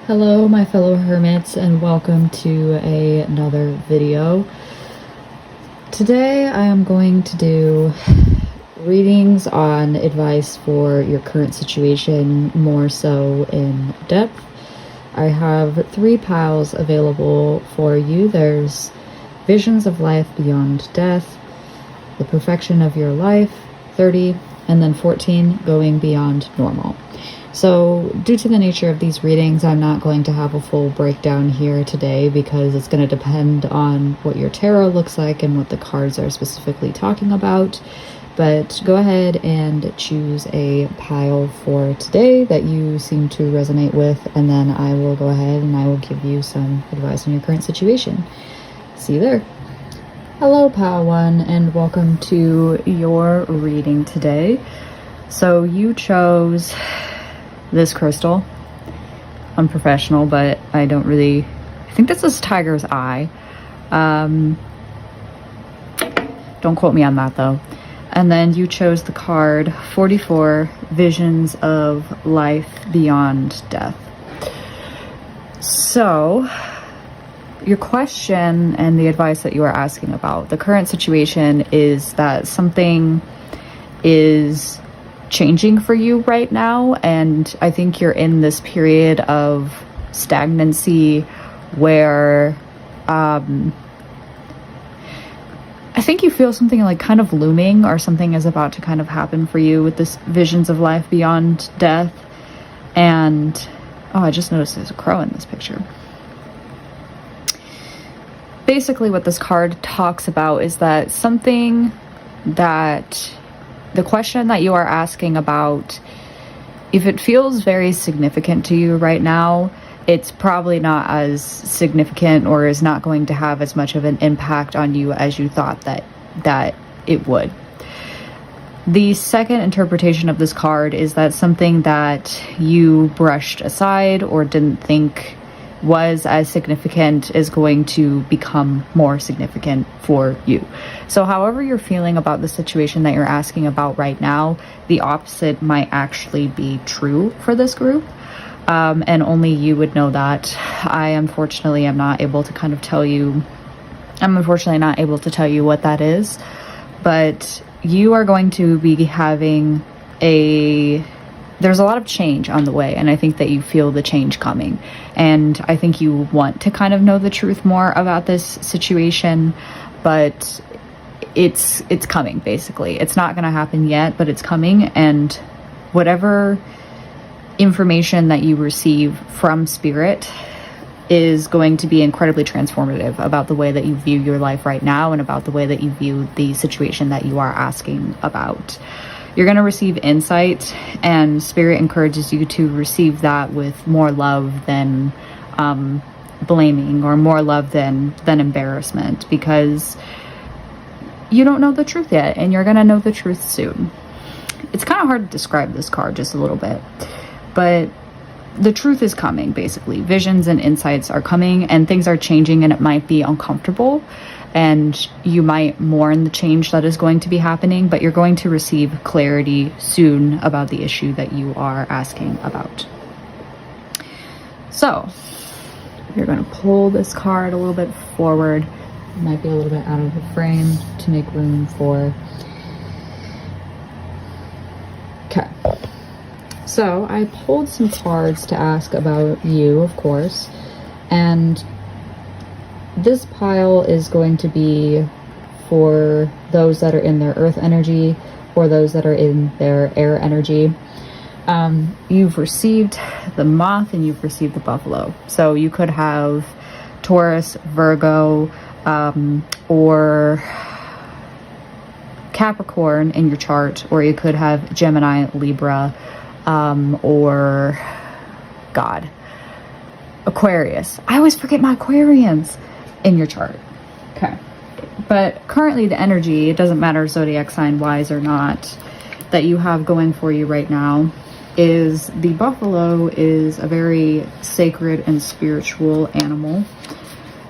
Hello my fellow hermits and welcome to another video. Today I am going to do readings on advice for your current situation, more so in depth. I have 3 piles available for you. There's Visions of Life Beyond Death, The Perfection of Your Life, 30, and then 14, Going Beyond Normal. So due to the nature of these readings, I'm not going to have a full breakdown here today because it's going to depend on what your tarot looks like and what the cards are specifically talking about. But go ahead and choose a pile for today that you seem to resonate with, and then I will go ahead and I will give you some advice on your current situation. See you there. Hello pile 1 and welcome to your reading today. So you chose this crystal. Unprofessional, but I think this is Tiger's Eye. Don't quote me on that though. And then you chose the card 44, Visions of Life Beyond Death. So your question and the advice that you are asking about, the current situation is that something is changing for you right now, and I think you're in this period of stagnancy where I think you feel something like kind of looming, or something is about to kind of happen for you with this Visions of Life Beyond Death. And oh, I just noticed there's a crow in this picture. Basically what this card talks about is that the question that you are asking about, if it feels very significant to you right now, it's probably not as significant or is not going to have as much of an impact on you as you thought that it would. The second interpretation of this card is that something that you brushed aside or didn't think was as significant is going to become more significant for you. So however you're feeling about the situation that you're asking about right now, the opposite might actually be true for this group. And only you would know that. I unfortunately am not able to kind of tell you, I'm unfortunately not able to tell you what that is, but you are going to be having there's a lot of change on the way, and I think that you feel the change coming, and I think you want to kind of know the truth more about this situation, but it's coming. Basically, it's not going to happen yet, but it's coming, and whatever information that you receive from spirit is going to be incredibly transformative about the way that you view your life right now and about the way that you view the situation that you are asking about. You're going to receive insight, and spirit encourages you to receive that with more love than blaming, or more love than embarrassment, because you don't know the truth yet, and you're going to know the truth soon. It's kind of hard to describe this card just a little bit, but the truth is coming. Basically, visions and insights are coming, and things are changing, and it might be uncomfortable, and you might mourn the change that is going to be happening, but you're going to receive clarity soon about the issue that you are asking about. So you're going to pull this card a little bit forward. It might be a little bit out of the frame to make room for. Okay. So I pulled some cards to ask about you, of course, and this pile is going to be for those that are in their earth energy or those that are in their air energy. You've received the moth and you've received the buffalo. So you could have Taurus, Virgo, or Capricorn in your chart, or you could have Gemini, Libra, or God, Aquarius. I always forget my Aquarians in your chart. Okay. But currently the energy, it doesn't matter zodiac sign wise or not, that you have going for you right now is the buffalo is a very sacred and spiritual animal.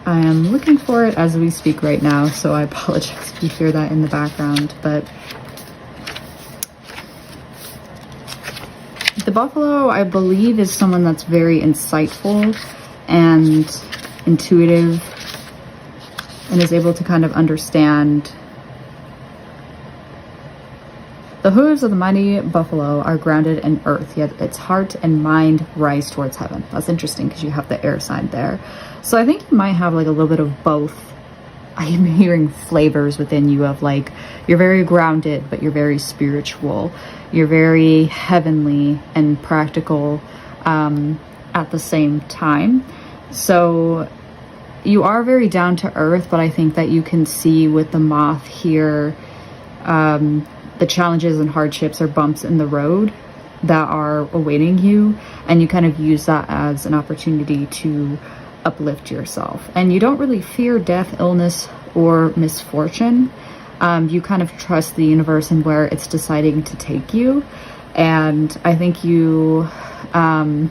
I am looking for it as we speak right now, so I apologize if you hear that in the background, but The buffalo, I believe, is someone that's very insightful and intuitive and is able to kind of understand. The hooves of the mighty buffalo are grounded in earth, yet its heart and mind rise towards heaven. That's interesting because you have the air sign there. So I think you might have like a little bit of both. I am hearing flavors within you of like, you're very grounded, but you're very spiritual. You're very heavenly and practical at the same time. So you are very down to earth, but I think that you can see with the moth here, the challenges and hardships or bumps in the road that are awaiting you, and you kind of use that as an opportunity to uplift yourself. And you don't really fear death, illness, or misfortune. You kind of trust the universe and where it's deciding to take you. And I think you kind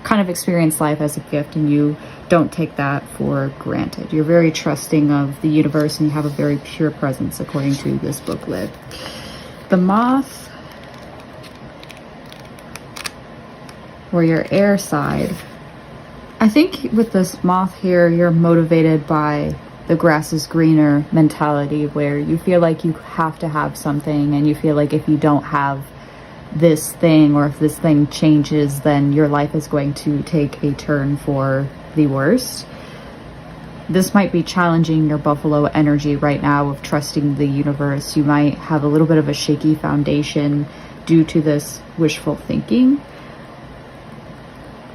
of experience life as a gift, and you don't take that for granted. You're very trusting of the universe, and you have a very pure presence according to this booklet. The moth, or your air side, I think with this moth here, you're motivated by the grass is greener mentality, where you feel like you have to have something, and you feel like if you don't have this thing, or if this thing changes, then your life is going to take a turn for the worst. This might be challenging your buffalo energy right now of trusting the universe. You might have a little bit of a shaky foundation due to this wishful thinking.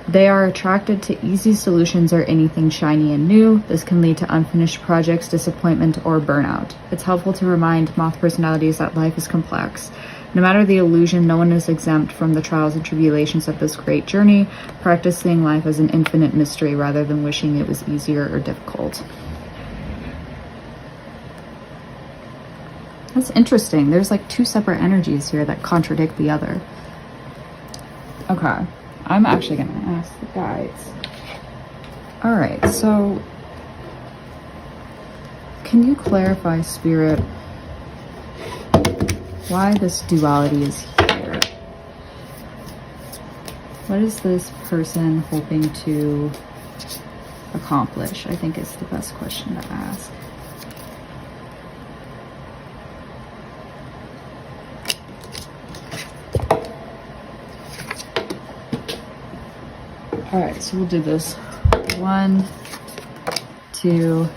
They are attracted to easy solutions or anything shiny and new. This can lead to unfinished projects, disappointment, or burnout. It's helpful to remind moth personalities that life is complex. No matter the illusion, no one is exempt from the trials and tribulations of this great journey. Practice seeing life as an infinite mystery rather than wishing it was easier or difficult. That's interesting. There's like two separate energies here that contradict the other. Okay, I'm actually going to ask the guides. All right, so can you clarify, Spirit, why this duality is here? What is this person hoping to accomplish? I think is the best question to ask. All right, so we'll do this. 1, 2,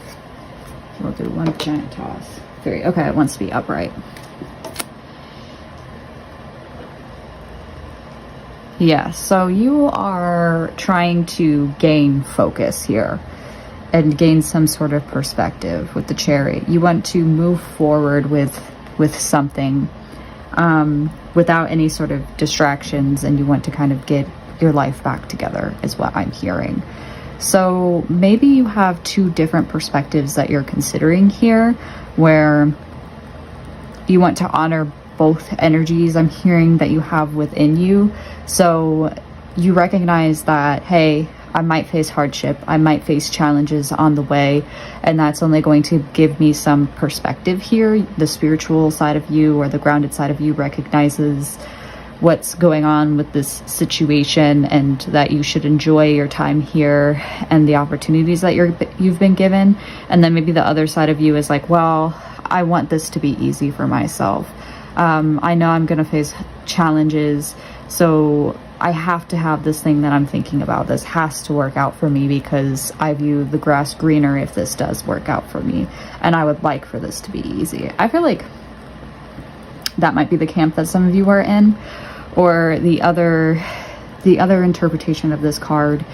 we'll do one giant toss. 3. Okay, it wants to be upright. Yeah, so you are trying to gain focus here and gain some sort of perspective with the Chariot. You want to move forward with something without any sort of distractions, and you want to kind of get your life back together is what I'm hearing. So maybe you have two different perspectives that you're considering here, where you want to honor both energies I'm hearing that you have within you. So you recognize that, hey, I might face hardship, I might face challenges on the way, and that's only going to give me some perspective here. The spiritual side of you, or the grounded side of you, recognizes what's going on with this situation, and that you should enjoy your time here and the opportunities that you've been given. And then maybe the other side of you is like, well, I want this to be easy for myself. I know I'm gonna face challenges, so I have to have this thing that I'm thinking about. This has to work out for me because I view the grass greener if this does work out for me, and I would like for this to be easy. I feel like that might be the camp that some of you are in. Or the other interpretation of this card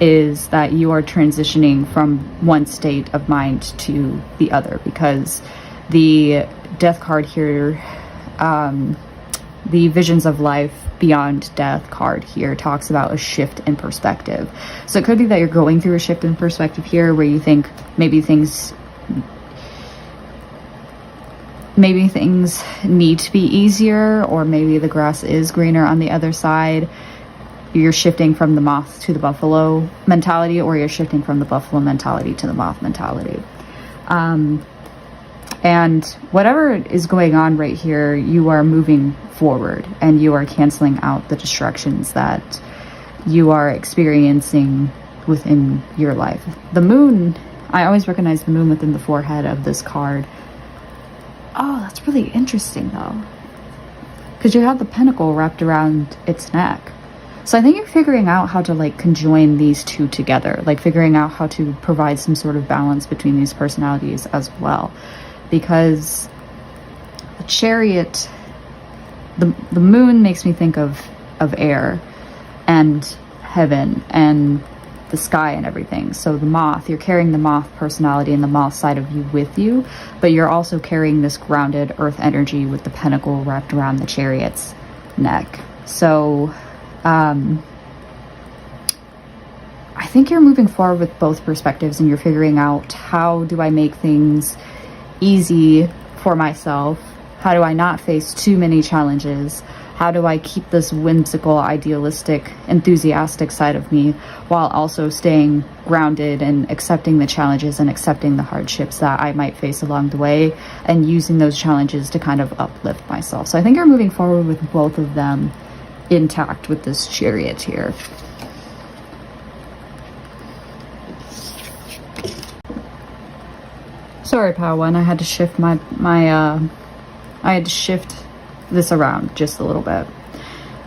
is that you are transitioning from one state of mind to the other, because the death card here, the visions of life beyond death card here talks about a shift in perspective. So it could be that you're going through a shift in perspective here, where you think maybe things need to be easier, or maybe the grass is greener on the other side. You're shifting from the moth to the buffalo mentality, or you're shifting from the buffalo mentality to the moth mentality. And whatever is going on right here, you are moving forward and you are canceling out the distractions that you are experiencing within your life. The moon, I always recognize the moon within the forehead of this card. Oh, that's really interesting though, because you have the pentacle wrapped around its neck. So I think you're figuring out how to like conjoin these two together, like figuring out how to provide some sort of balance between these personalities as well. Because the Chariot, the moon makes me think of air and heaven and the sky and everything. So the moth, you're carrying the moth personality and the moth side of you with you, but you're also carrying this grounded earth energy with the pentacle wrapped around the Chariot's neck. So I think you're moving forward with both perspectives, and you're figuring out, how do I make things easy for myself? How do I not face too many challenges? How do I keep this whimsical, idealistic, enthusiastic side of me while also staying grounded and accepting the challenges and accepting the hardships that I might face along the way, and using those challenges to kind of uplift myself? So I think you're moving forward with both of them intact with this Chariot here. Sorry, Pal One, I had to shift I had to shift this around just a little bit.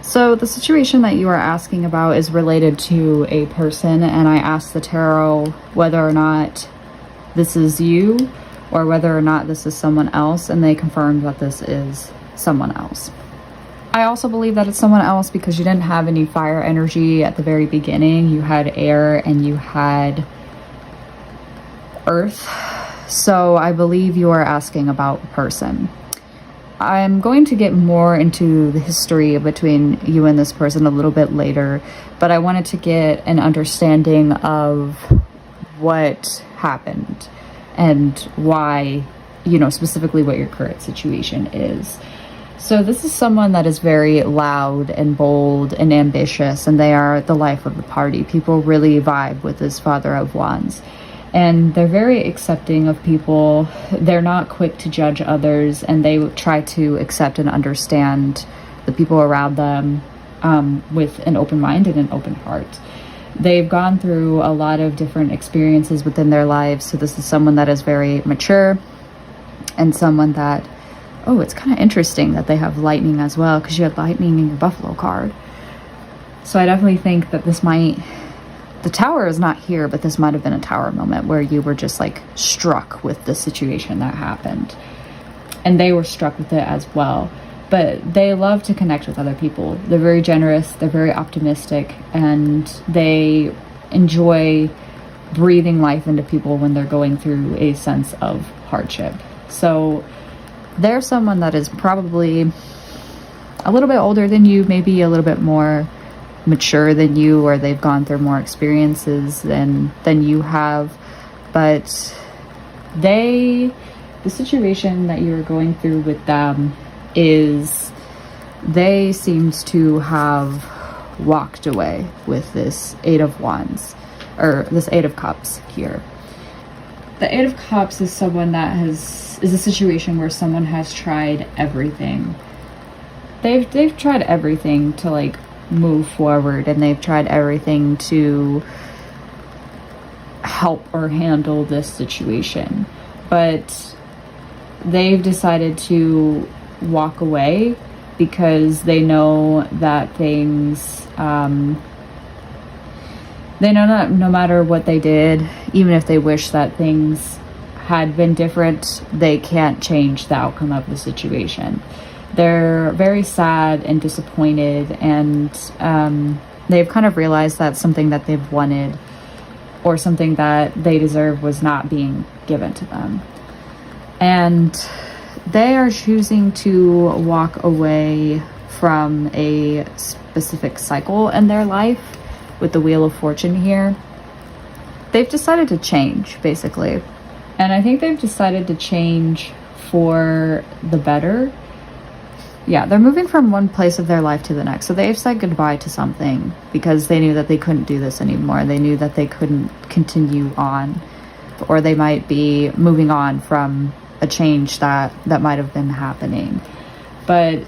So the situation that you are asking about is related to a person, and I asked the tarot whether or not this is you or whether or not this is someone else, and they confirmed that this is someone else. I also believe that it's someone else because you didn't have any fire energy at the very beginning. You had air and you had earth. So I believe you are asking about a person. I'm going to get more into the history between you and this person a little bit later, but I wanted to get an understanding of what happened and why, you know, specifically what your current situation is. So this is someone that is very loud and bold and ambitious, and they are the life of the party. People really vibe with this Father of Wands. And they're very accepting of people. They're not quick to judge others, and they try to accept and understand the people around them with an open mind and an open heart. They've gone through a lot of different experiences within their lives. So this is someone that is very mature, and someone that, oh, it's kind of interesting that they have lightning as well, because you had lightning in your Buffalo card. So I definitely think that this might, the tower is not here, but this might have been a tower moment where you were just like struck with the situation that happened. And they were struck with it as well. But they love to connect with other people. They're very generous, they're very optimistic, and they enjoy breathing life into people when they're going through a sense of hardship. So they're someone that is probably a little bit older than you, maybe a little bit more mature than you, or they've gone through more experiences than you have. But the situation that you're going through with them is, they seems to have walked away with this Eight of Wands, or this Eight of Cups here. The Eight of Cups is someone that is a situation where someone has tried everything. They've tried everything to like move forward, and they've tried everything to help or handle this situation, but they've decided to walk away because they know that things they know that no matter what they did, even if they wish that things had been different, they can't change the outcome of the situation. They're very sad and disappointed, and they've kind of realized that something that they've wanted or something that they deserve was not being given to them. And they are choosing to walk away from a specific cycle in their life with the Wheel of Fortune here. They've decided to change, basically. And I think they've decided to change for the better. Yeah, they're moving from one place of their life to the next. So they've said goodbye to something because they knew that they couldn't do this anymore. They knew that they couldn't continue on, or they might be moving on from a change that might have been happening. But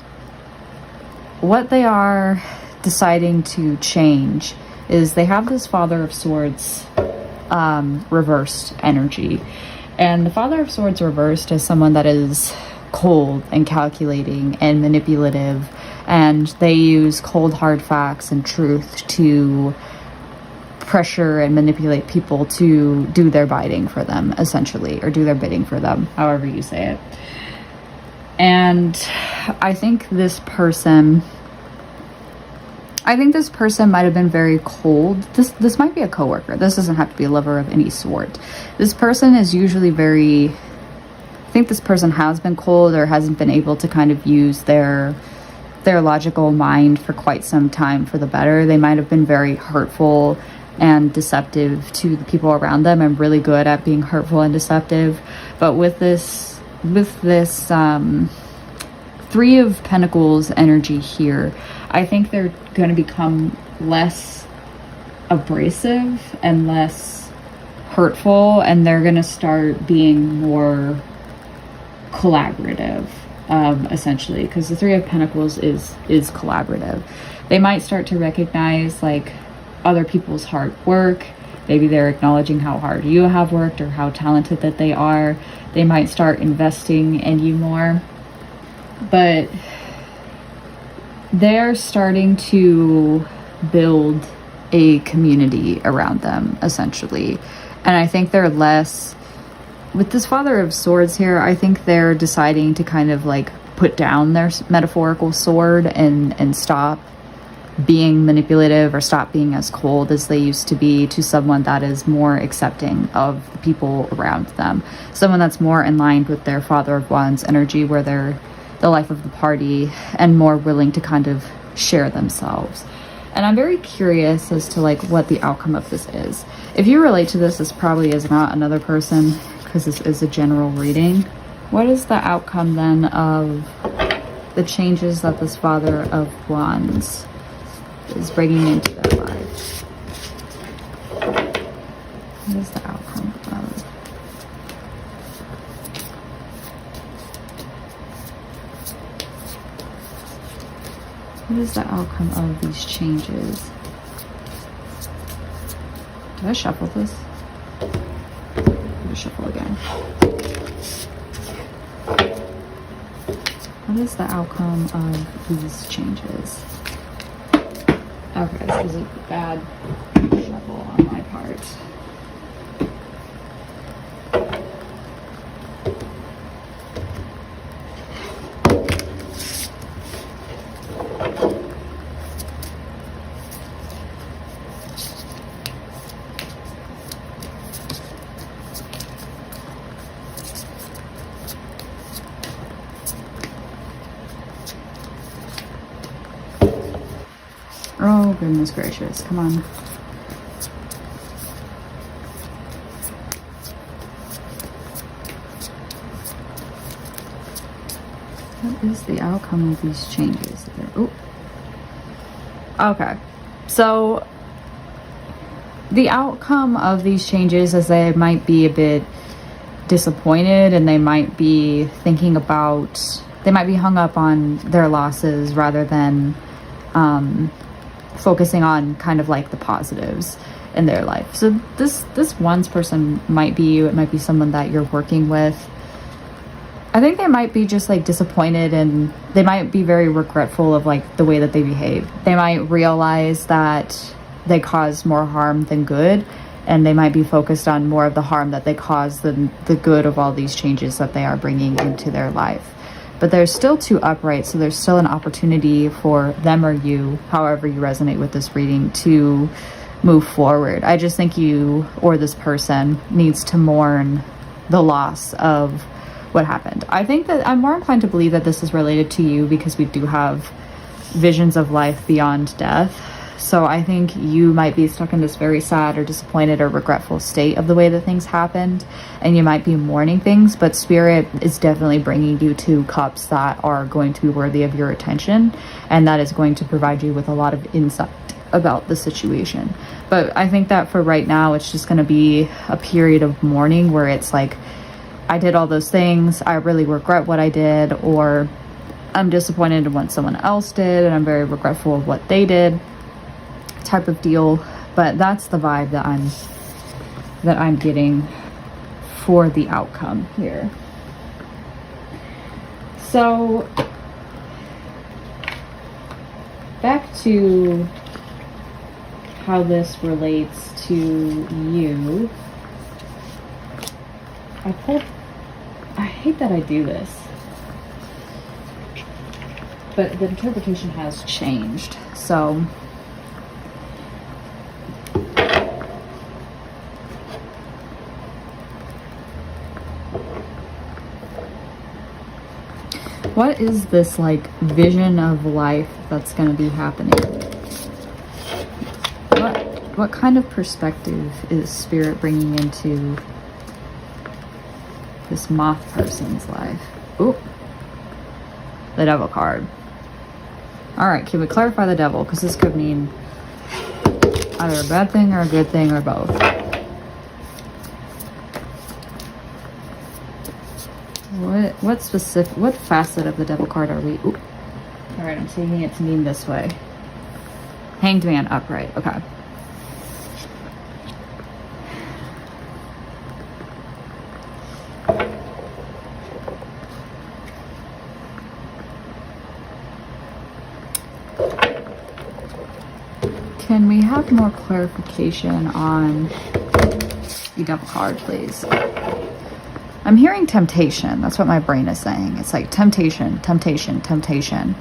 what they are deciding to change is they have this Father of Swords reversed energy. And the Father of Swords reversed is someone that is cold and calculating and manipulative, and they use cold hard facts and truth to pressure and manipulate people to do their bidding for them, essentially, or do their bidding for them, however you say it. And I think this person might have been very cold. This might be a coworker. This doesn't have to be a lover of any sort. This person is usually very, I think this person has been cold or hasn't been able to kind of use their logical mind for quite some time for the better. They might have been very hurtful and deceptive to the people around them, and really good at being hurtful and deceptive. But with this Three of Pentacles energy here, I think they're going to become less abrasive and less hurtful, and they're going to start being more collaborative, essentially, because the Three of Pentacles is collaborative. They might start to recognize like other people's hard work. Maybe they're acknowledging how hard you have worked or how talented that they are. They might start investing in you more. But they're starting to build a community around them, essentially. And I think they're less, with this Father of Swords here, I think they're deciding to kind of like put down their metaphorical sword and stop being manipulative or stop being as cold as they used to be to someone that is more accepting of the people around them. Someone that's more in line with their Father of Wands energy, where they're the life of the party and more willing to kind of share themselves. And I'm very curious as to like what the outcome of this is. If you relate to this, this probably is not another person, because this is a general reading. What is the outcome then of the changes that this Father of Wands is bringing into their life? What is the outcome of? What is the outcome of these changes? Did I shuffle this? I'm gonna shuffle again. What is the outcome of these changes? Okay, this is a bad shuffle on my part. Oh, goodness gracious. Come on. What is the outcome of these changes? Oh. Okay. So, the outcome of these changes is they might be a bit disappointed, and they might be thinking about, they might be hung up on their losses rather than focusing on kind of like the positives in their life. So this one's person might be you. It might be someone that you're working with. I think they might be just like disappointed, and they might be very regretful of like the way that they behave. They might realize that they caused more harm than good, and they might be focused on more of the harm that they caused than the good of all these changes that they are bringing into their life. But there's still two uprights, so there's still an opportunity for them or you, however you resonate with this reading, to move forward. I just think you or this person needs to mourn the loss of what happened. I think that I'm more inclined to believe that this is related to you, because we do have visions of life beyond death. So I think you might be stuck in this very sad or disappointed or regretful state of the way that things happened, and you might be mourning things, but Spirit is definitely bringing you two cups that are going to be worthy of your attention, and that is going to provide you with a lot of insight about the situation. But I think that for right now, it's just going to be a period of mourning where it's like I did all those things, I really regret what I did, or I'm disappointed in what someone else did and I'm very regretful of what they did, type of deal. But that's the vibe that I'm getting for the outcome here. So back to how this relates to you. I hate that I do this, but the interpretation has changed. So what is this like vision of life that's going to be happening? What kind of perspective is Spirit bringing into this moth person's life? Ooh, the Devil card. All right, can we clarify the Devil? Because this could mean either a bad thing or a good thing or both. What facet of the Devil card are we? Ooh. All right, I'm taking it to mean this way. Hanged Man upright. Okay. Can we have more clarification on the Devil card, please? I'm hearing temptation. That's what my brain is saying. It's like temptation, temptation, temptation.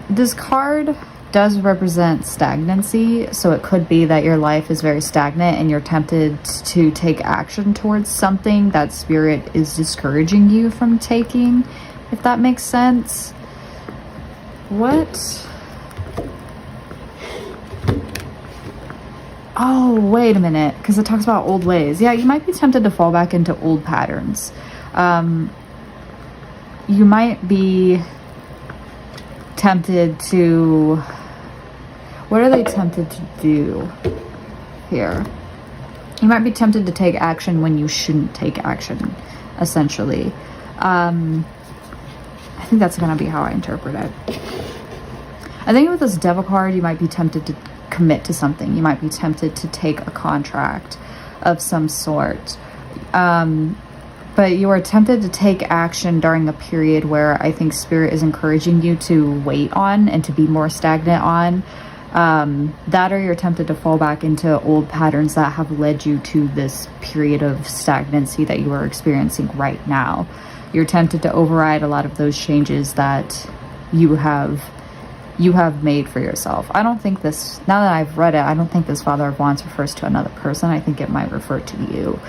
This card does represent stagnancy, so it could be that your life is very stagnant and you're tempted to take action towards something that Spirit is discouraging you from taking, if that makes sense. What? Oh, wait a minute, because it talks about old ways. Yeah, you might be tempted to fall back into old patterns. You might be tempted to... What are they tempted to do here? You might be tempted to take action when you shouldn't take action, essentially. I think that's going to be how I interpret it. I think with this Devil card, you might be tempted to commit to something. You might be tempted to take a contract of some sort. But you are tempted to take action during a period where I think Spirit is encouraging you to wait on and to be more stagnant on. That, or you're tempted to fall back into old patterns that have led you to this period of stagnancy that you are experiencing right now. You're tempted to override a lot of those changes that you have made for yourself. I don't think this, now that I've read it, I don't think this Father of Wands refers to another person. I think it might refer to you.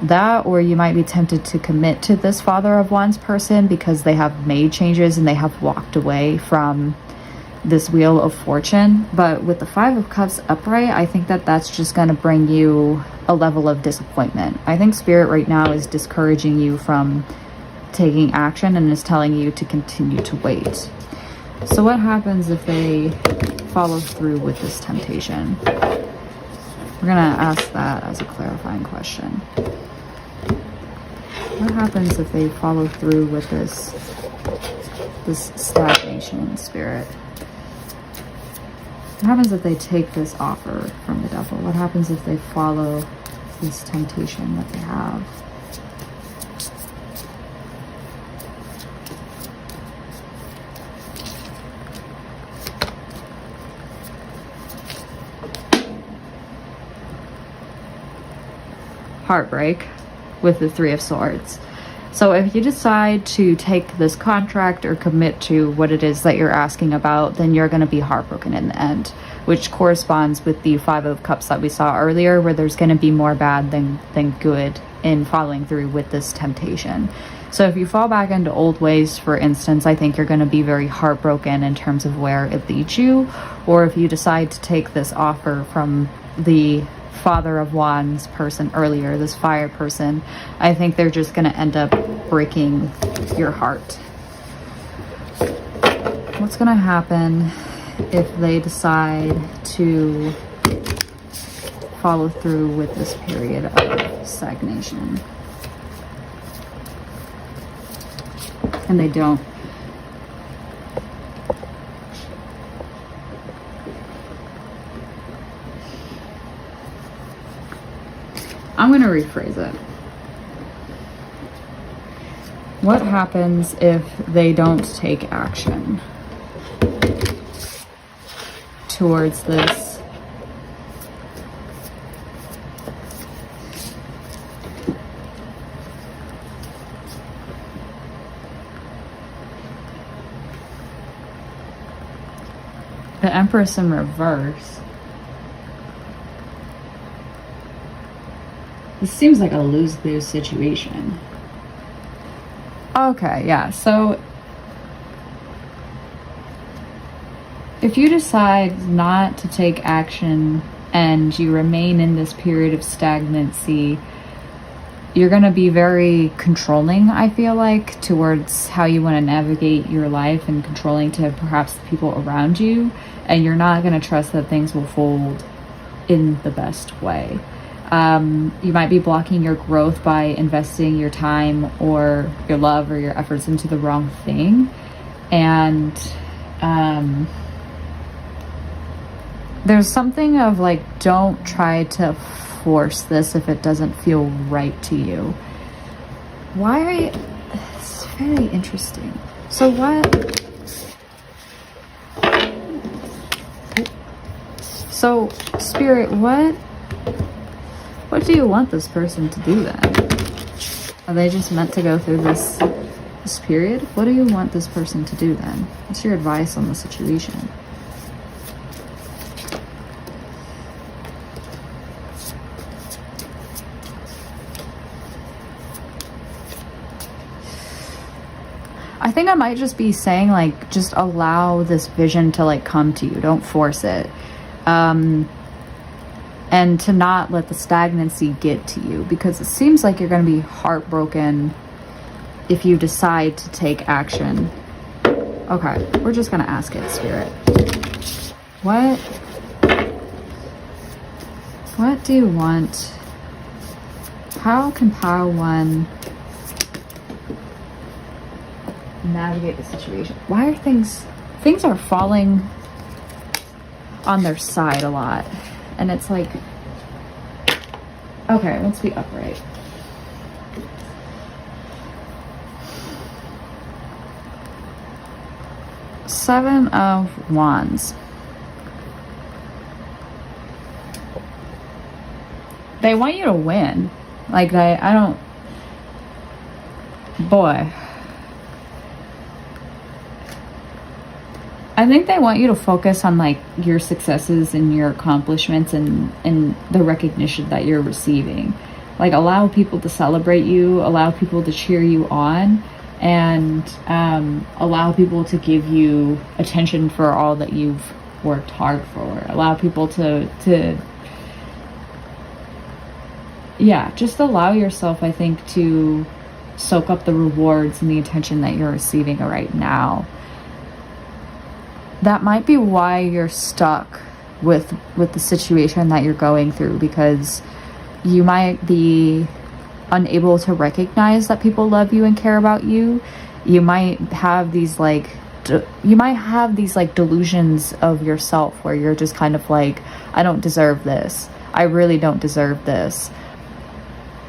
That, or you might be tempted to commit to this Father of Wands person because they have made changes and they have walked away from this Wheel of Fortune. But with the Five of Cups upright, I think that that's just going to bring you a level of disappointment. I think Spirit right now is discouraging you from taking action and is telling you to continue to wait. So what happens if they follow through with this temptation? We're going to ask that as a clarifying question. What happens if they follow through with this stagnation, Spirit? What happens if they take this offer from the Devil? What happens if they follow this temptation that they have? Heartbreak with the Three of Swords. So if you decide to take this contract or commit to what it is that you're asking about, then you're going to be heartbroken in the end, which corresponds with the Five of Cups that we saw earlier, where there's going to be more bad than good in following through with this temptation. So if you fall back into old ways, for instance, I think you're going to be very heartbroken in terms of where it leads you. Or if you decide to take this offer from the Father of Wands person earlier, this fire person, I think they're just going to end up breaking your heart. What's going to happen if they decide to follow through with this period of stagnation? And they don't. I'm going to rephrase it. What happens if they don't take action towards this? The Empress in reverse. This seems like a lose-lose situation. Okay, yeah, so if you decide not to take action and you remain in this period of stagnancy, you're going to be very controlling, I feel like, towards how you want to navigate your life, and controlling to perhaps the people around you, and you're not going to trust that things will fold in the best way. You might be blocking your growth by investing your time or your love or your efforts into the wrong thing. And there's something of like, don't try to force this if it doesn't feel right to you. Why are you... It's very interesting. So what... So, Spirit, what do you want this person to do then? Are they just meant to go through this period? What do you want this person to do then? What's your advice on the situation? I think I might just be saying, like, just allow this vision to, like, come to you. Don't force it. And to not let the stagnancy get to you, because it seems like you're going to be heartbroken if you decide to take action. Okay, we're just going to ask it, Spirit. What do you want? How can Pile 1 navigate the situation? Why are things are falling on their side a lot? And it's like, okay, let's be upright. Seven of Wands. They want you to win. Like, I don't... Boy. I think they want you to focus on, like, your successes and your accomplishments and the recognition that you're receiving. Like, allow people to celebrate you, allow people to cheer you on, and allow people to give you attention for all that you've worked hard for. Allow people to yeah, just allow yourself, I think, to soak up the rewards and the attention that you're receiving right now. That might be why you're stuck with the situation that you're going through, because you might be unable to recognize that people love you and care about you. You might have these delusions of yourself where you're just kind of like, I don't deserve this. I really don't deserve this.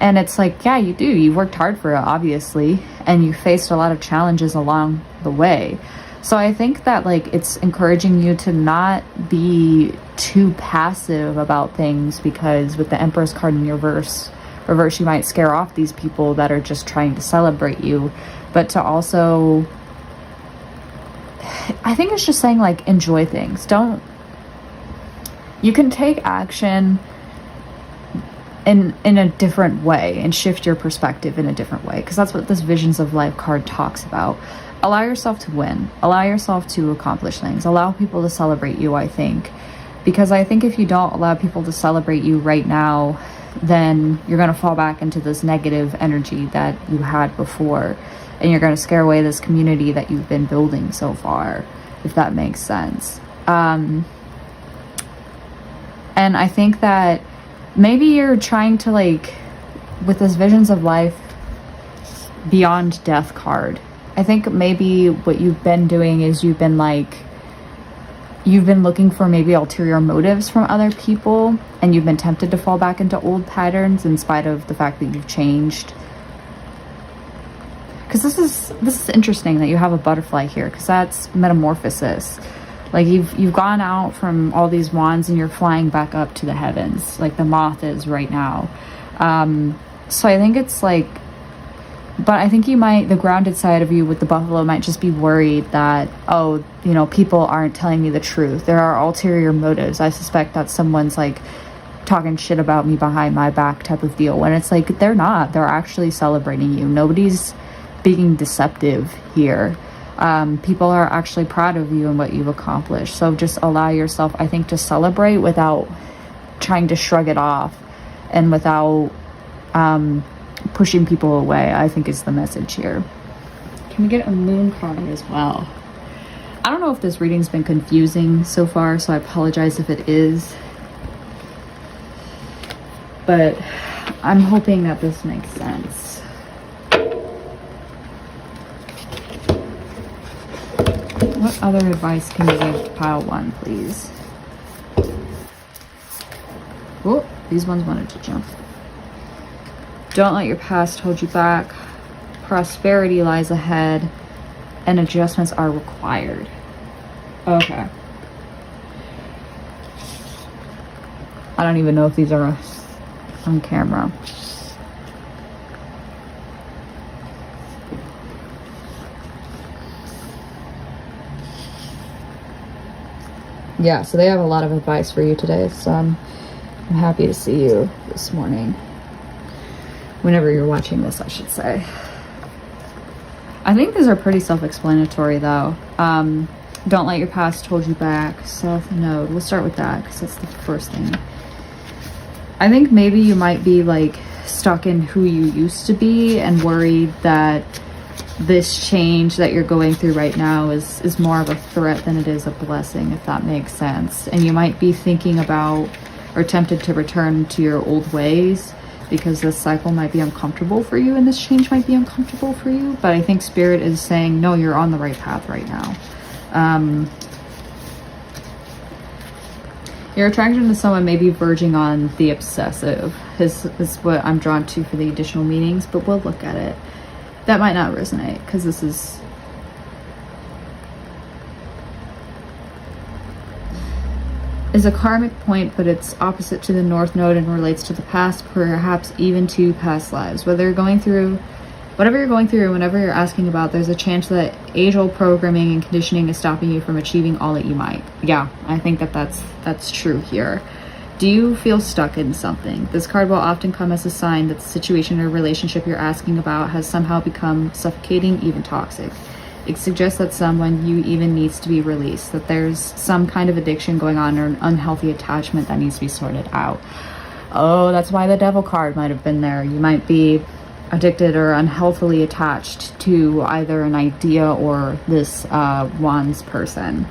And it's like, yeah, you do. You worked hard for it, obviously, and you faced a lot of challenges along the way. So I think that, like, it's encouraging you to not be too passive about things, because with the Empress card in your reverse, you might scare off these people that are just trying to celebrate you. But to also, I think it's just saying, like, enjoy things. You can take action in a different way and shift your perspective in a different way, because that's what this Visions of Life card talks about. Allow yourself to win. Allow yourself to accomplish things. Allow people to celebrate you, I think. Because I think if you don't allow people to celebrate you right now, then you're going to fall back into this negative energy that you had before. And you're going to scare away this community that you've been building so far, if that makes sense. And I think that maybe you're trying to, like, with this Visions of Life Beyond Death card, I think maybe what you've been doing is you've been looking for maybe ulterior motives from other people, and you've been tempted to fall back into old patterns in spite of the fact that you've changed. Because this is interesting that you have a butterfly here, because that's metamorphosis. Like you've gone out from all these wands and you're flying back up to the heavens, like the moth is right now. So I think it's like, but I think the grounded side of you with the buffalo might just be worried that, oh, you know, people aren't telling me the truth. There are ulterior motives. I suspect that someone's like talking shit about me behind my back type of deal. When it's like, they're not. They're actually celebrating you. Nobody's being deceptive here. People are actually proud of you and what you've accomplished. So just allow yourself, I think, to celebrate without trying to shrug it off and without pushing people away, I think is the message here. Can we get a moon card as well? I don't know if this reading's been confusing so far, so I apologize if it is. But I'm hoping that this makes sense. What other advice can you give pile 1, please? Oh, these ones wanted to jump. Don't let your past hold you back. Prosperity lies ahead, and adjustments are required. Okay. I don't even know if these are on camera. Yeah, so they have a lot of advice for you today, so I'm happy to see you this morning. Whenever you're watching this, I should say. I think these are pretty self-explanatory, though. Don't let your past hold you back. South Node. We'll start with that, because that's the first thing. I think maybe you might be, like, stuck in who you used to be and worried that this change that you're going through right now is more of a threat than it is a blessing, if that makes sense. And you might be thinking about or tempted to return to your old ways because this cycle might be uncomfortable for you and this change might be uncomfortable for you. But I think Spirit is saying, no, you're on the right path right now. Your attraction to someone may be verging on the obsessive is what I'm drawn to for the additional meanings, but we'll look at it. That might not resonate because this is a karmic point, but it's opposite to the North Node and relates to the past, perhaps even to past lives. Whatever you're going through, whenever you're asking about, there's a chance that age-old programming and conditioning is stopping you from achieving all that you might. Yeah, I think that's true here. Do you feel stuck in something? This card will often come as a sign that the situation or relationship you're asking about has somehow become suffocating, even toxic. It suggests that someone you even needs to be released, that there's some kind of addiction going on or an unhealthy attachment that needs to be sorted out. Oh, that's why the Devil card might have been there. You might be addicted or unhealthily attached to either an idea or this Wands person.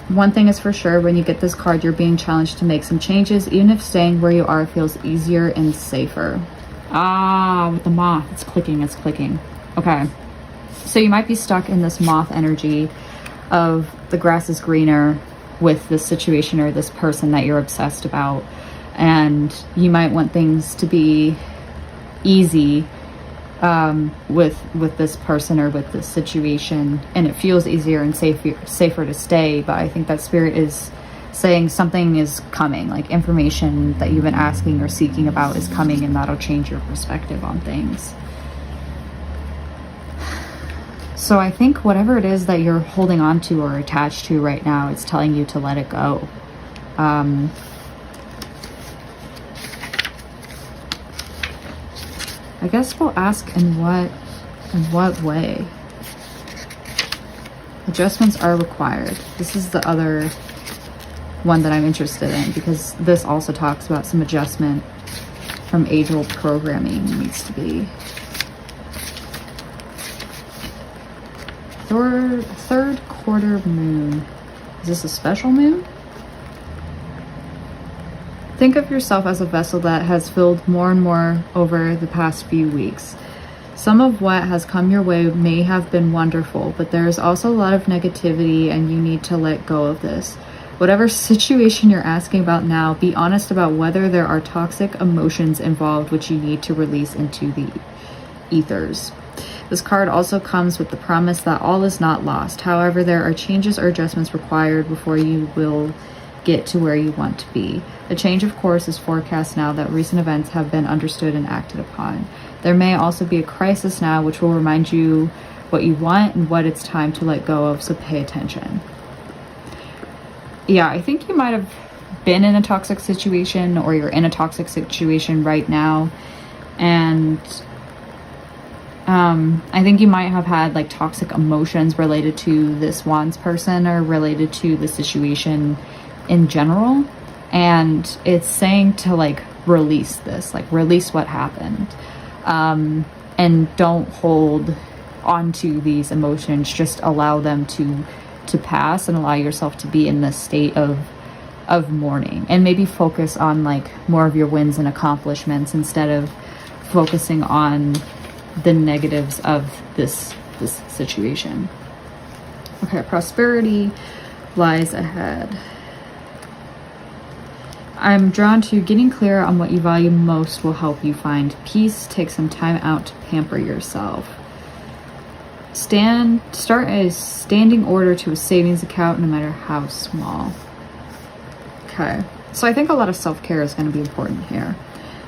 One thing is for sure, when you get this card, you're being challenged to make some changes, even if staying where you are feels easier and safer. Ah, with the moth, it's clicking. Okay. So you might be stuck in this moth energy of the grass is greener with this situation or this person that you're obsessed about. And you might want things to be easy with this person or with this situation, and it feels easier and safer to stay. But I think that Spirit is saying something is coming, like information that you've been asking or seeking about is coming, and that'll change your perspective on things. So I think whatever it is that you're holding on to or attached to right now, it's telling you to let it go. I guess we'll ask in what way. Adjustments are required. This is the other one that I'm interested in, because this also talks about some adjustment from age-old programming needs to be. Third quarter moon. Is this a special moon? Think of yourself as a vessel that has filled more and more over the past few weeks. Some of what has come your way may have been wonderful, but there is also a lot of negativity and you need to let go of this. Whatever situation you're asking about now, be honest about whether there are toxic emotions involved which you need to release into the ethers. This card also comes with the promise that all is not lost. However, there are changes or adjustments required before you will get to where you want to be. A change of course is forecast now that recent events have been understood and acted upon. There may also be a crisis now which will remind you what you want and what it's time to let go of, so pay attention. Yeah, I think you might have been in a toxic situation, or you're in a toxic situation right now, and I think you might have had like toxic emotions related to this Wands person or related to the situation in general, and it's saying to like release this, like release what happened, and don't hold onto these emotions. Just allow them to pass and allow yourself to be in this state of mourning, and maybe focus on like more of your wins and accomplishments instead of focusing on the negatives of this situation. Okay, prosperity lies ahead. I'm drawn to getting clear on what you value most will help you find peace. Take some time out to pamper yourself. Start a standing order to a savings account, no matter how small. Okay, so I think a lot of self-care is going to be important here.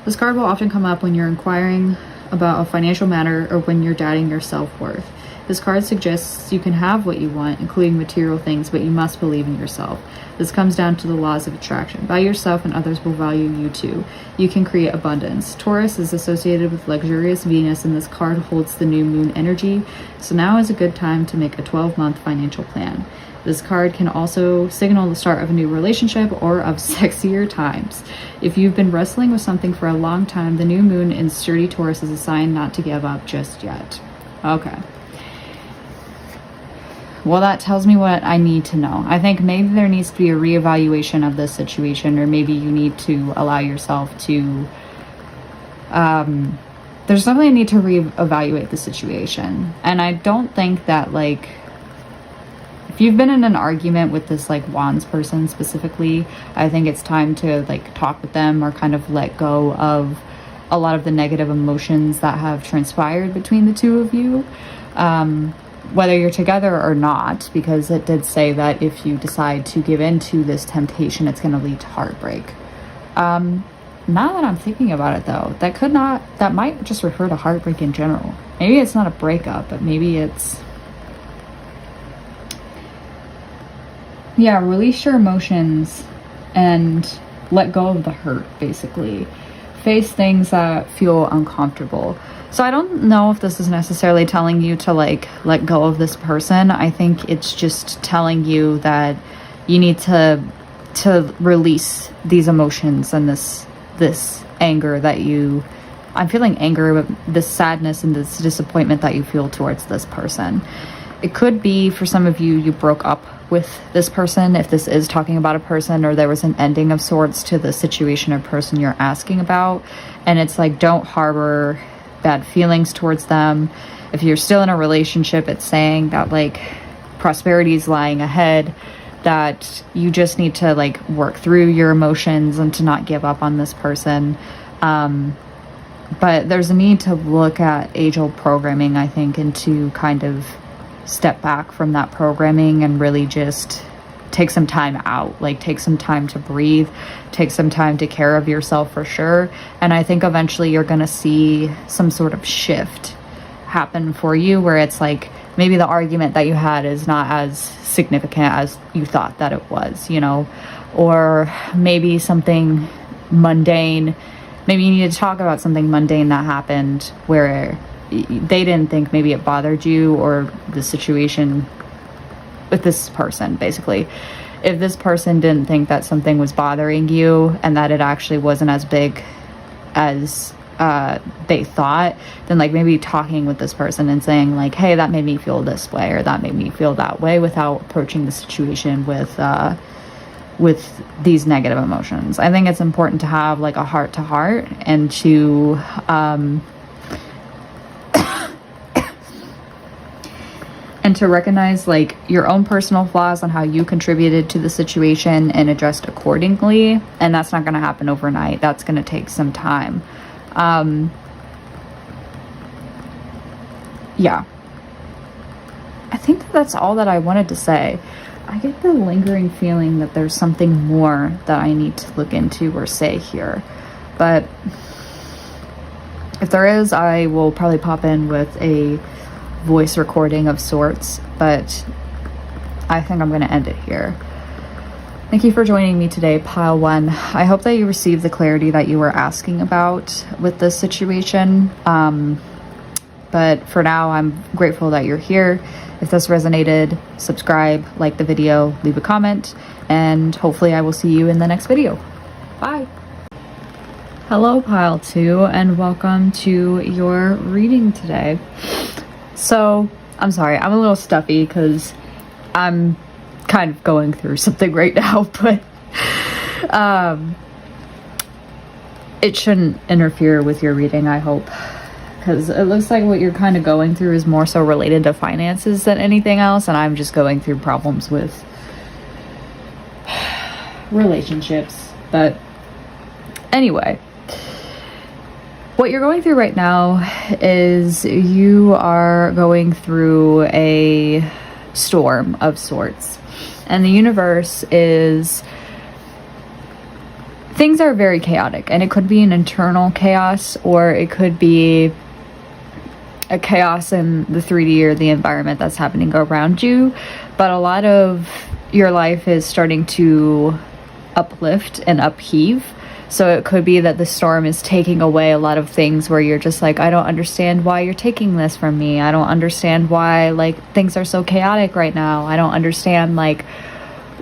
This card will often come up when you're inquiring about a financial matter or when you're doubting your self-worth. This card suggests you can have what you want, including material things, but you must believe in yourself. This comes down to the laws of attraction. Value yourself and others will value you too. You can create abundance. Taurus is associated with luxurious Venus, and this card holds the new moon energy. So now is a good time to make a 12-month financial plan. This card can also signal the start of a new relationship or of sexier times. If you've been wrestling with something for a long time, the new moon in sturdy Taurus is a sign not to give up just yet. Okay. Well, that tells me what I need to know. I think maybe there needs to be a reevaluation of this situation, or maybe you need to allow yourself to... there's definitely a need to reevaluate the situation. And I don't think that, like... if you've been in an argument with this like Wands person specifically, I think it's time to like talk with them or kind of let go of a lot of the negative emotions that have transpired between the two of you, whether you're together or not, because it did say that if you decide to give in to this temptation, it's going to lead to heartbreak. Now that I'm thinking about it though, that might just refer to heartbreak in general. Maybe it's not a breakup, but maybe it's... yeah, release your emotions and let go of the hurt, basically. Face things that feel uncomfortable. So I don't know if this is necessarily telling you to like let go of this person. I think it's just telling you that you need to release these emotions and this anger that you... I'm feeling anger, but this sadness and this disappointment that you feel towards this person. It could be for some of you, you broke up with this person, if this is talking about a person, or there was an ending of sorts to the situation or person you're asking about. And it's like, don't harbor bad feelings towards them. If you're still in a relationship, it's saying that like prosperity is lying ahead, that you just need to like work through your emotions and to not give up on this person. But there's a need to look at age-old programming, I think, and to kind of step back from that programming and really just take some time out, like take some time to breathe, take some time to care of yourself for sure. And I think eventually you're going to see some sort of shift happen for you, where it's like maybe the argument that you had is not as significant as you thought that it was, you know, or maybe something mundane. Maybe you need to talk about something mundane that happened where they didn't think maybe it bothered you, or the situation with this person, basically. If this person didn't think that something was bothering you and that it actually wasn't as big as they thought, then like maybe talking with this person and saying like, hey, that made me feel this way, or that made me feel that way, without approaching the situation with these negative emotions. I think it's important to have like a heart to heart and to and to recognize like your own personal flaws on how you contributed to the situation and adjust accordingly. And that's not going to happen overnight. That's going to take some time. Yeah, I think that's all that I wanted to say. I get the lingering feeling that there's something more that I need to look into or say here, but if there is, I will probably pop in with a voice recording of sorts, but I think I'm going to end it here. Thank you for joining me today, Pile 1. I hope that you received the clarity that you were asking about with this situation. But for now, I'm grateful that you're here. If this resonated, subscribe, like the video, leave a comment, and hopefully I will see you in the next video. Bye. Hello, Pile 2, and welcome to your reading today. So, I'm sorry, I'm a little stuffy because I'm kind of going through something right now, but it shouldn't interfere with your reading, I hope. Because it looks like what you're kind of going through is more so related to finances than anything else, and I'm just going through problems with relationships. But anyway, what you're going through right now is you are going through a storm of sorts, and the universe is... things are very chaotic, and it could be an internal chaos, or it could be a chaos in the 3D or the environment that's happening around you. But a lot of your life is starting to uplift and upheave. So it could be that the storm is taking away a lot of things where you're just like, I don't understand why you're taking this from me. I don't understand why like things are so chaotic right now. I don't understand like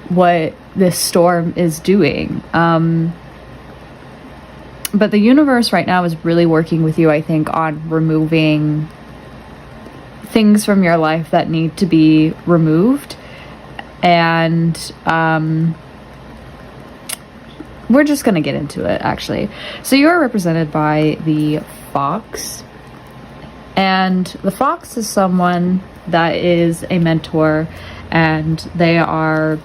what this storm is doing. But the universe right now is really working with you, I think, on removing things from your life that need to be removed. And we're just going to get into it, actually. So you are represented by the fox. And the fox is someone that is a mentor, and they are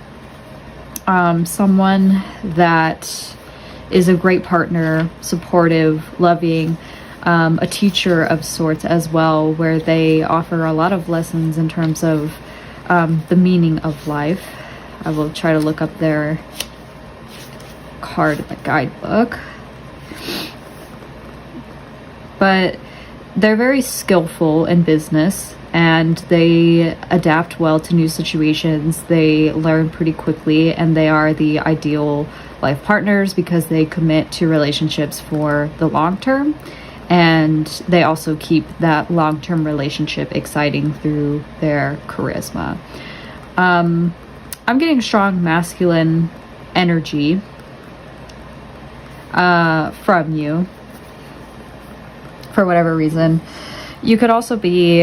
someone that is a great partner, supportive, loving, a teacher of sorts as well, where they offer a lot of lessons in terms of the meaning of life. I will try to look up their card in the guidebook. But they're very skillful in business, and they adapt well to new situations. They learn pretty quickly, and they are the ideal life partners because they commit to relationships for the long term, and they also keep that long-term relationship exciting through their charisma. I'm getting strong masculine energy from you for whatever reason. You could also be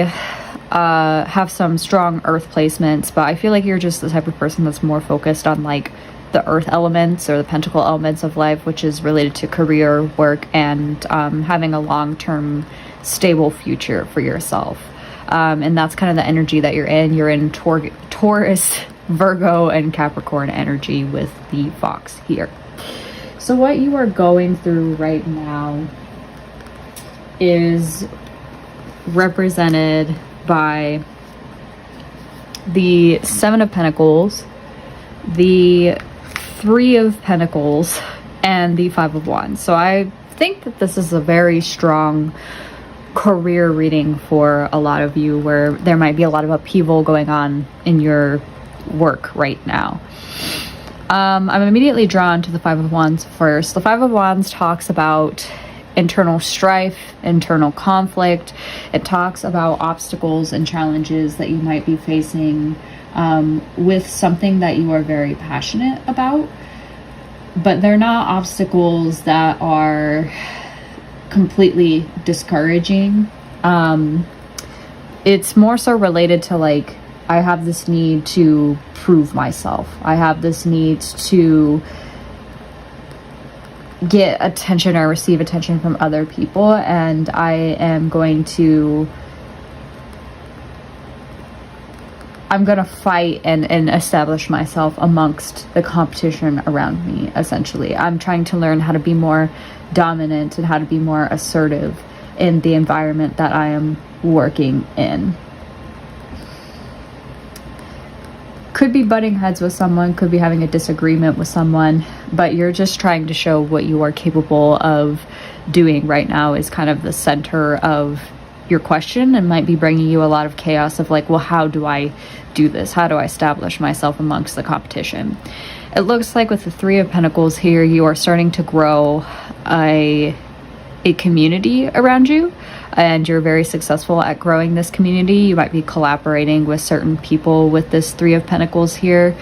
have some strong earth placements, but I feel like you're just the type of person that's more focused on like the earth elements or the pentacle elements of life, which is related to career, work, and having a long-term stable future for yourself. And that's kind of the energy that you're in. You're in Taurus, Virgo, and Capricorn energy with the fox here. So what you are going through right now is represented by the Seven of Pentacles, the Three of Pentacles, and the Five of Wands. So I think that this is a very strong career reading for a lot of you, where there might be a lot of upheaval going on in your work right now. I'm immediately drawn to the Five of Wands first. The Five of Wands talks about internal strife, internal conflict. It talks about obstacles and challenges that you might be facing with something that you are very passionate about, but they're not obstacles that are completely discouraging. It's more so related to like, I have this need to prove myself. I have this need to get attention or receive attention from other people, and I am going to I'm gonna fight and establish myself amongst the competition around me, essentially. I'm trying to learn how to be more dominant and how to be more assertive in the environment that I am working in. Could be butting heads with someone, could be having a disagreement with someone, but you're just trying to show what you are capable of doing right now is kind of the center of your question, and might be bringing you a lot of chaos of like, well, how do I do this? How do I establish myself amongst the competition? It looks like with the Three of Pentacles here, you are starting to grow a community around you, and you're very successful at growing this community. You might be collaborating with certain people with this Three of Pentacles here,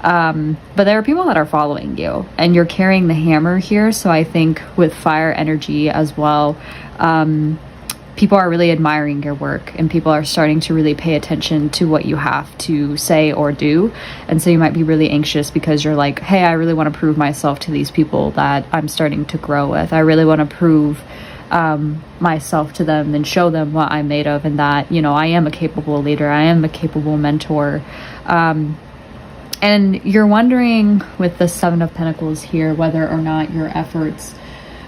but there are people that are following you, and you're carrying the hammer here. So I think with fire energy as well, people are really admiring your work, and people are starting to really pay attention to what you have to say or do. And so you might be really anxious because you're like, hey, I really want to prove myself to these people that I'm starting to grow with. I really want to prove myself to them and show them what I'm made of, and that, you know, I am a capable leader, I am a capable mentor. And you're wondering with the Seven of Pentacles here whether or not your efforts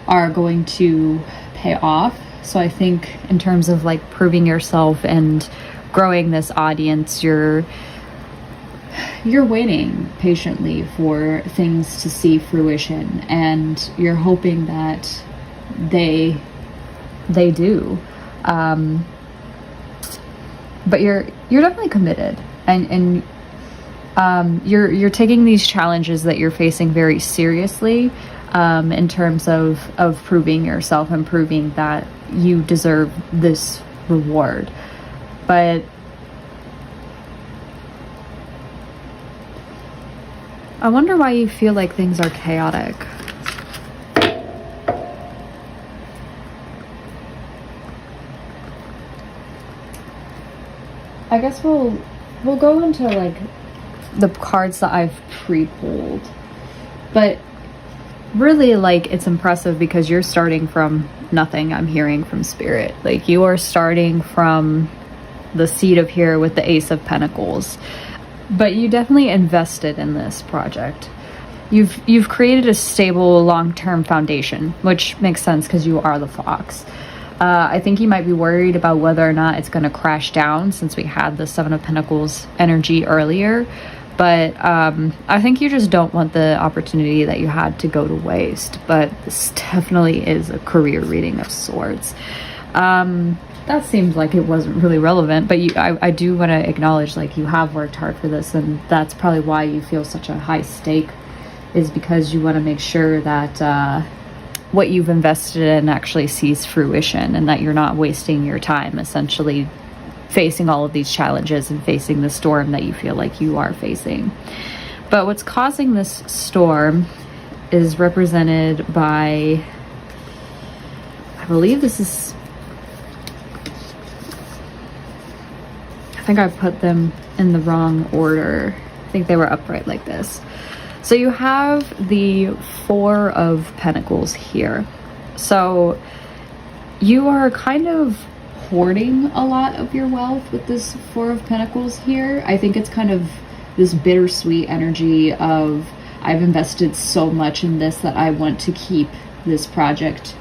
are going to pay off. So I think in terms of like proving yourself and growing this audience, you're waiting patiently for things to see fruition, and you're hoping that they do. But you're definitely committed, and you're taking these challenges that you're facing very seriously, in terms of proving yourself and proving that you deserve this reward. But I wonder why you feel like things are chaotic. I guess we'll go into like the cards that I've pre-pulled, but really, like, it's impressive because you're starting from nothing. I'm hearing from Spirit, like, you are starting from the seat of here with the Ace of Pentacles, but you definitely invested in this project. You've created a stable long-term foundation, which makes sense because you are the Fox. I think you might be worried about whether or not it's going to crash down, since we had the Seven of Pentacles energy earlier. But I think you just don't want the opportunity that you had to go to waste. But this definitely is a career reading of sorts. That seems like it wasn't really relevant, but I do want to acknowledge, like, you have worked hard for this, and that's probably why you feel such a high stake, is because you want to make sure that what you've invested in actually sees fruition, and that you're not wasting your time essentially facing all of these challenges and facing the storm that you feel like you are facing. But what's causing this storm is represented by, I believe this is, I think I put them in the wrong order. I think they were upright like this. So you have the Four of Pentacles here. So you are kind of hoarding a lot of your wealth with this Four of Pentacles here. I think it's kind of this bittersweet energy of, I've invested so much in this that I want to keep this project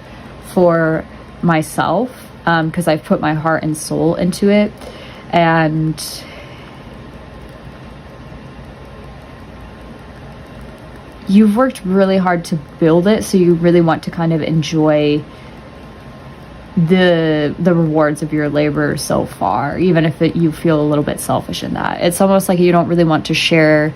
for myself, because I've put my heart and soul into it. And you've worked really hard to build it, so you really want to kind of enjoy the rewards of your labor so far, even if you feel a little bit selfish in that. It's almost like you don't really want to share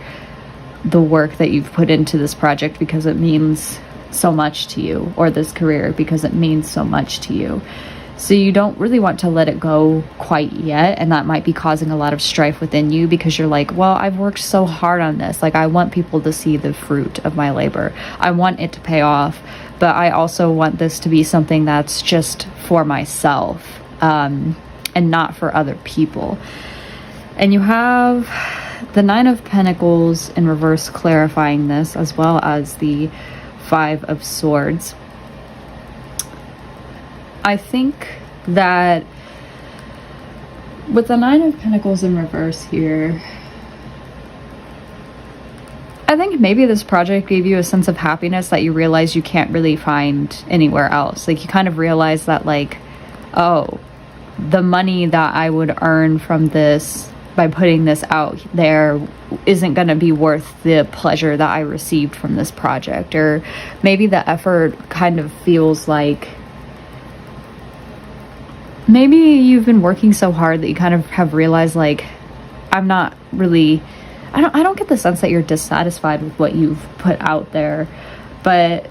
the work that you've put into this project because it means so much to you, or this career because it means so much to you. So you don't really want to let it go quite yet, and that might be causing a lot of strife within you, because you're like, well, I've worked so hard on this. Like, I want people to see the fruit of my labor. I want it to pay off, but I also want this to be something that's just for myself, and not for other people. And you have the Nine of Pentacles in reverse clarifying this, as well as the Five of Swords. I think that With the Nine of Pentacles in reverse here, I think maybe this project gave you a sense of happiness that you realize you can't really find anywhere else. Like, you kind of realize that, like, oh, the money that I would earn from this by putting this out there isn't going to be worth the pleasure that I received from this project. Or maybe the effort kind of feels like maybe you've been working so hard that you kind of have realized, like, I'm not really, I don't get the sense that you're dissatisfied with what you've put out there, but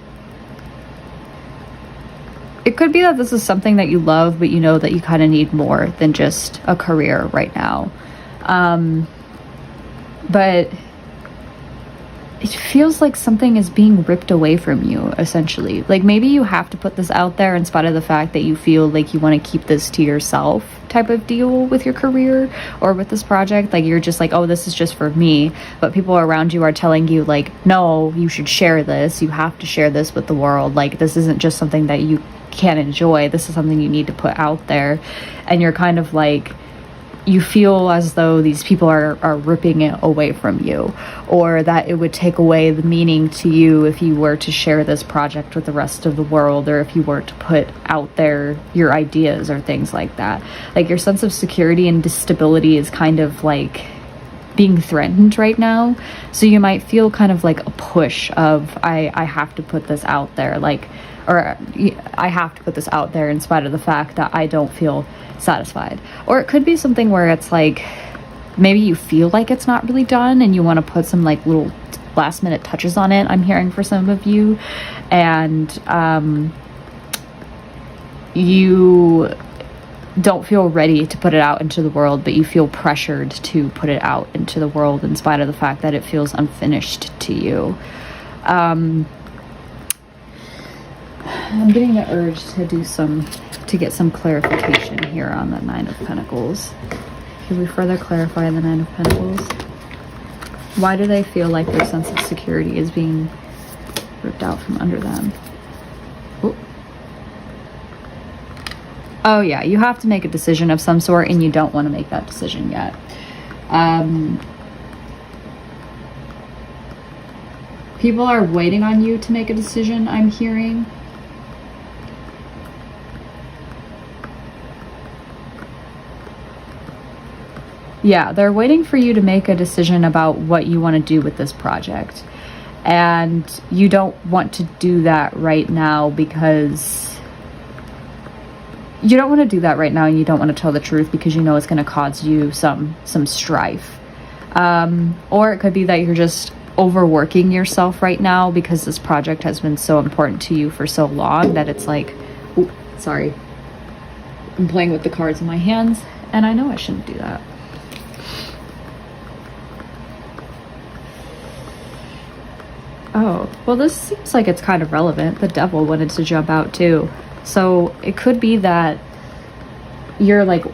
it could be that this is something that you love, but you know that you kind of need more than just a career right now. But it feels like something is being ripped away from you, essentially. Like, maybe you have to put this out there in spite of the fact that you feel like you want to keep this to yourself type of deal with your career or with this project. Like, you're just like, oh, this is just for me. But people around you are telling you, like, no, you should share this. You have to share this with the world. Like, this isn't just something that you can enjoy. This is something you need to put out there. And you're kind of like, you feel as though these people are ripping it away from you, or that it would take away the meaning to you if you were to share this project with the rest of the world, or if you were to put out there your ideas or things like that. Like, your sense of security and stability is kind of like being threatened right now. So you might feel kind of like a push of, I have to put this out there, like, or I have to put this out there in spite of the fact that I don't feel satisfied. Or it could be something where it's like, maybe you feel like it's not really done and you want to put some like little last minute touches on it, I'm hearing for some of you, and you don't feel ready to put it out into the world, but you feel pressured to put it out into the world in spite of the fact that it feels unfinished to you. I'm getting the urge to get some clarification here on the Nine of Pentacles. Can we further clarify the Nine of Pentacles? Why do they feel like their sense of security is being ripped out from under them? Ooh. Oh yeah, you have to make a decision of some sort, and you don't want to make that decision yet. People are waiting on you to make a decision, I'm hearing. Yeah, they're waiting for you to make a decision about what you want to do with this project. And you don't want to do that right now because you don't want to do that right now, and you don't want to tell the truth because you know it's going to cause you some strife. Or it could be that you're just overworking yourself right now because this project has been so important to you for so long that it's like, ooh, sorry, I'm playing with the cards in my hands and I know I shouldn't do that. Oh, well, this seems like it's kind of relevant. The Devil wanted to jump out too. So it could be that you're like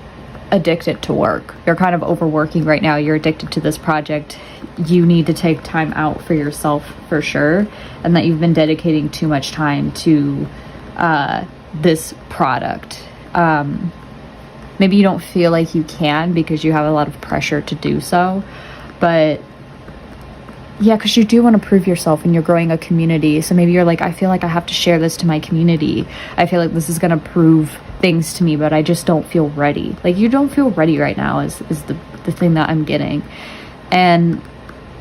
addicted to work. You're kind of overworking right now. You're addicted to this project. You need to take time out for yourself for sure. And that you've been dedicating too much time to this product. Maybe you don't feel like you can because you have a lot of pressure to do so. But yeah, because you do want to prove yourself and you're growing a community. So maybe you're like, I feel like I have to share this to my community. I feel like this is going to prove things to me, but I just don't feel ready. Like, you don't feel ready right now is the thing that I'm getting. And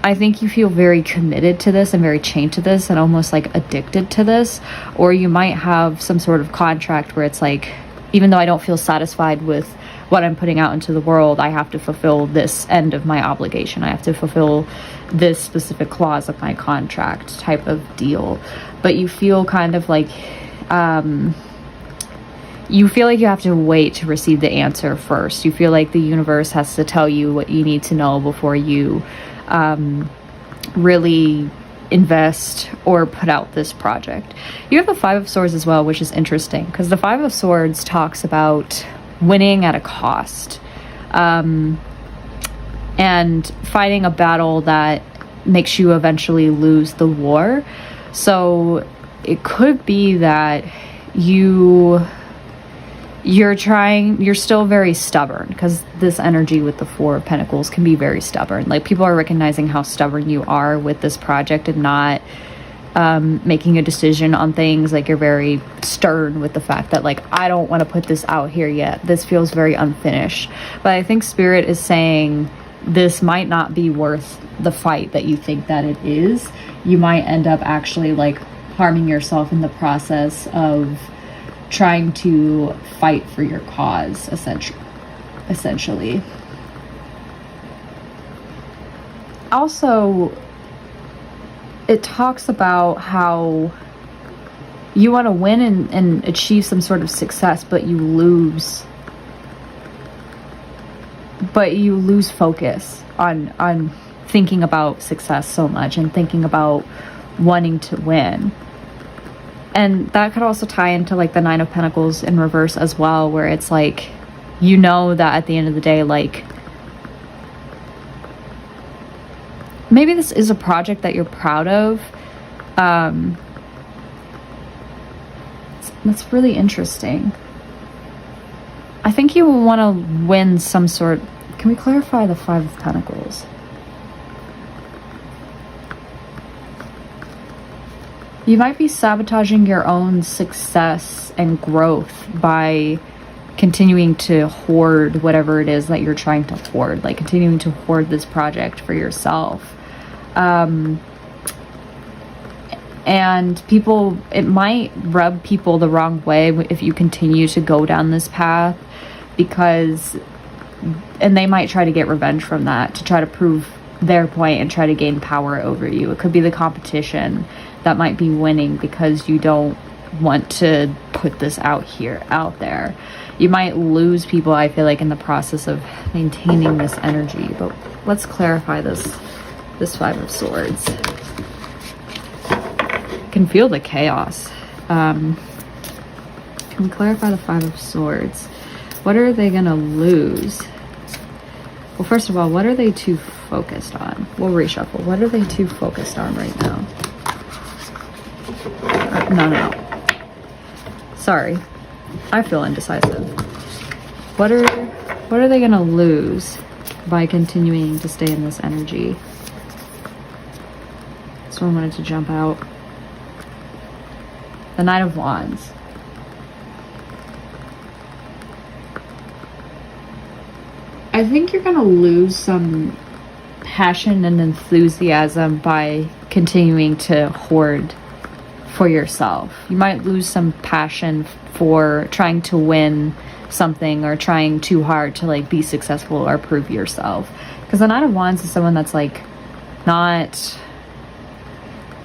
I think you feel very committed to this and very chained to this and almost like addicted to this. Or you might have some sort of contract where it's like, even though I don't feel satisfied with what I'm putting out into the world, I have to fulfill this end of my obligation. I have to fulfill this specific clause of my contract type of deal. But you feel kind of like, you feel like you have to wait to receive the answer first. You feel like the universe has to tell you what you need to know before you really invest or put out this project. You have the Five of Swords as well, which is interesting because the Five of Swords talks about winning at a cost, and fighting a battle that makes you eventually lose the war. So it could be that you you're still very stubborn, because this energy with the Four of Pentacles can be very stubborn. Like, people are recognizing how stubborn you are with this project and not making a decision on things. Like, you're very stern with the fact that, like, I don't want to put this out here yet. This feels very unfinished. But I think Spirit is saying this might not be worth the fight that you think that it is. You might end up actually, like, harming yourself in the process of trying to fight for your cause, essentially. Also, it talks about how you want to win and achieve some sort of success, but you lose focus on thinking about success so much and thinking about wanting to win. And that could also tie into, like, the Nine of Pentacles in reverse as well, where it's like, you know that at the end of the day, like, maybe this is a project that you're proud of. That's really interesting. I think you want to win some sort. Can we clarify the Five of Pentacles? You might be sabotaging your own success and growth by continuing to hoard whatever it is that you're trying to hoard, like continuing to hoard this project for yourself. And people, it might rub people the wrong way if you continue to go down this path, and they might try to get revenge from that, to try to prove their point and try to gain power over you. It could be the competition that might be winning because you don't want to put this out there. You might lose people, I feel like, in the process of maintaining this energy. But let's clarify this Five of Swords. I can feel the chaos. Can we clarify the Five of Swords? What are they gonna lose? Well, first of all, what are they too focused on? We'll reshuffle. What are they too focused on right now? No. Sorry. I feel indecisive. What are they gonna lose by continuing to stay in this energy? Someone wanted to jump out. The Knight of Wands. I think you're gonna lose some passion and enthusiasm by continuing to hoard for yourself. You might lose some passion for trying to win something or trying too hard to, like, be successful or prove yourself. Because the Knight of Wands is someone that's, like, not...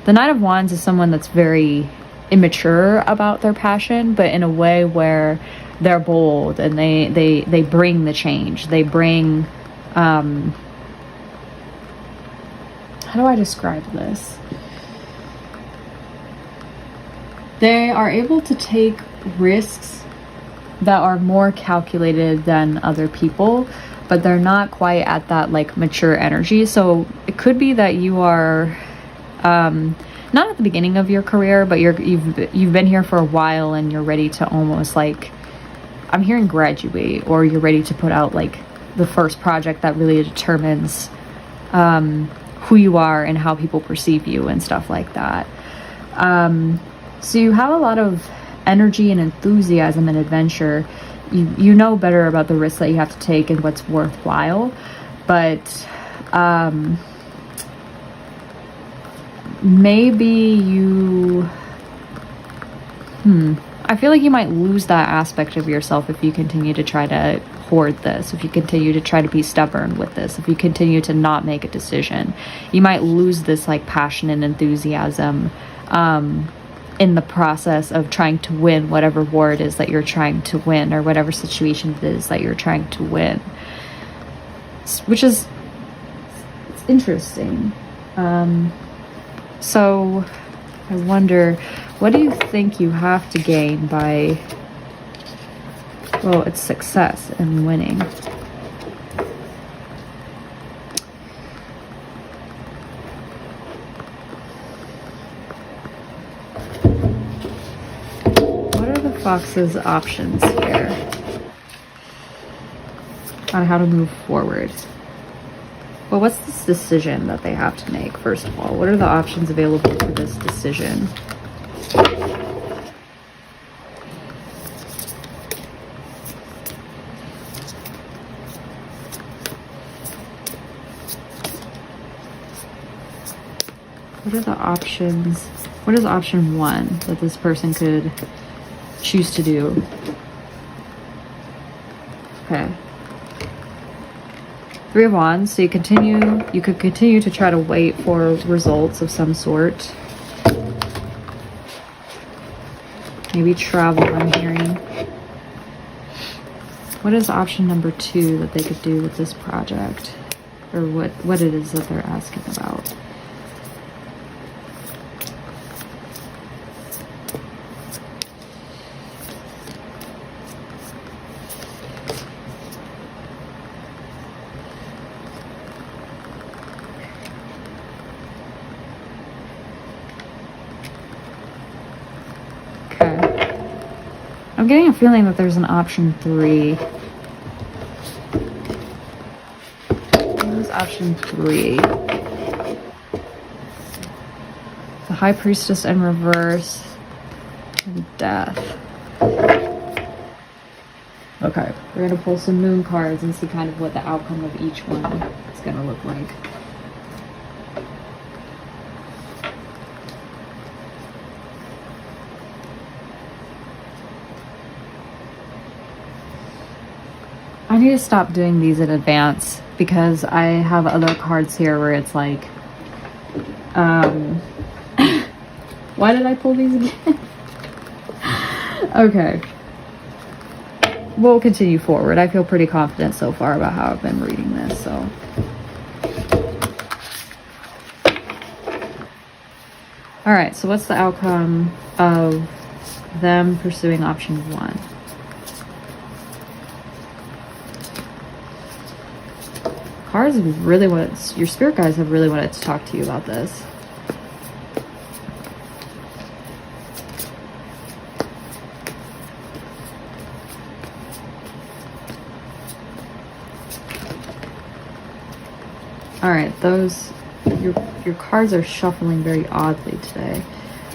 The Knight of Wands is someone that's very immature about their passion, but in a way where they're bold and they bring the change. They bring... how do I describe this? They are able to take risks that are more calculated than other people, but they're not quite at that, like, mature energy. So it could be that you are not at the beginning of your career, but you've been here for a while and you're ready to almost, like, I'm hearing graduate, or you're ready to put out, like, the first project that really determines who you are and how people perceive you and stuff like that. So you have a lot of energy and enthusiasm and adventure. You know better about the risks that you have to take and what's worthwhile, but maybe you I feel like you might lose that aspect of yourself if you continue to try to hoard this, if you continue to try to be stubborn with this, if you continue to not make a decision. You might lose this, like, passion and enthusiasm in the process of trying to win whatever war it is that you're trying to win, or whatever situation it is that you're trying to win. Which is, it's interesting. So I wonder, what do you think you have to gain by, well, it's success and winning. What are the Fox's options here? on how to move forward. Well, what's this decision that they have to make, first of all? What are the options available for this decision? What are the options? What is option 1 that this person could choose to do? Okay. 3 of Wands, so you could continue to try to wait for results of some sort. Maybe travel, I'm hearing. What is option number 2 that they could do with this project? Or what it is that they're asking about? I'm getting a feeling that there's an option 3. What is option 3? The High Priestess in reverse and Death. Okay, we're gonna pull some moon cards and see kind of what the outcome of each one is gonna look like. I need to stop doing these in advance because I have other cards here where it's like, why did I pull these again? Okay. We'll continue forward. I feel pretty confident so far about how I've been reading this, so. All right, so what's the outcome of them pursuing option 1? Cards really want, your spirit guides have really wanted to talk to you about this. All right, those, your cards are shuffling very oddly today.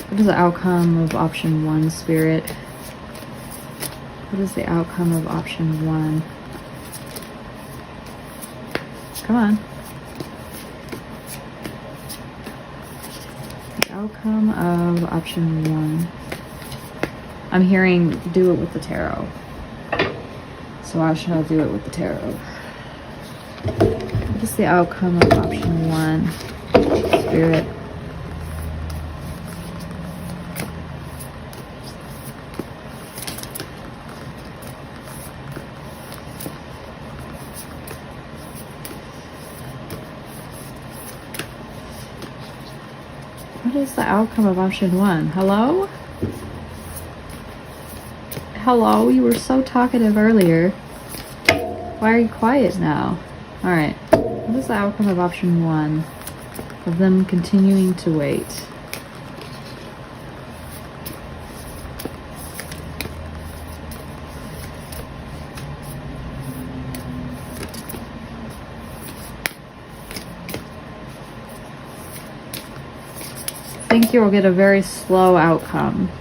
What is the outcome of option 1, Spirit? What is the outcome of option 1? Come on. The outcome of option 1. I'm hearing do it with the tarot. So I shall do it with the tarot. What is the outcome of option 1, Spirit? What is the outcome of option 1? Hello? Hello? You were so talkative earlier. Why are you quiet now? Alright. What is the outcome of option 1? Of them continuing to wait. I think you'll get a very slow outcome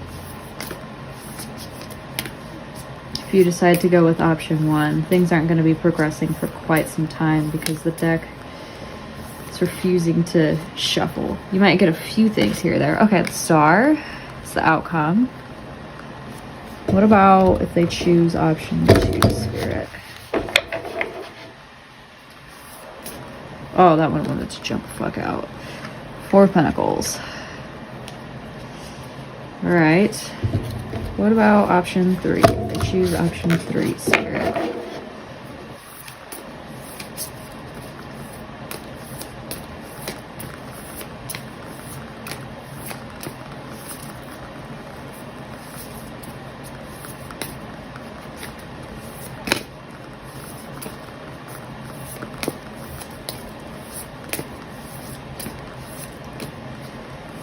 if you decide to go with option 1. Things aren't going to be progressing for quite some time because the deck is refusing to shuffle. You might get a few things here or there. Okay, the Star is the outcome. What about if they choose option 2, Spirit? Oh, that one wanted to jump the fuck out. 4 of Pentacles. Alright. What about option 3? They choose option 3, Spirit.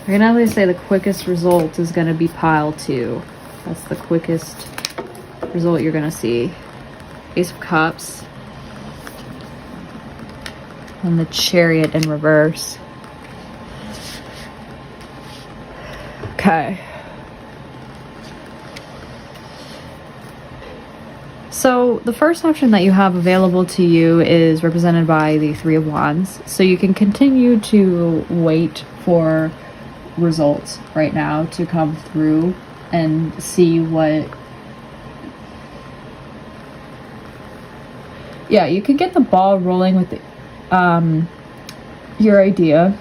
We're gonna say the quickest result is gonna be pile 2. That's the quickest result you're going to see. Ace of Cups. And the Chariot in reverse. Okay. So the first option that you have available to you is represented by the Three of Wands. So you can continue to wait for results right now to come through and see what... Yeah, you can get the ball rolling with your idea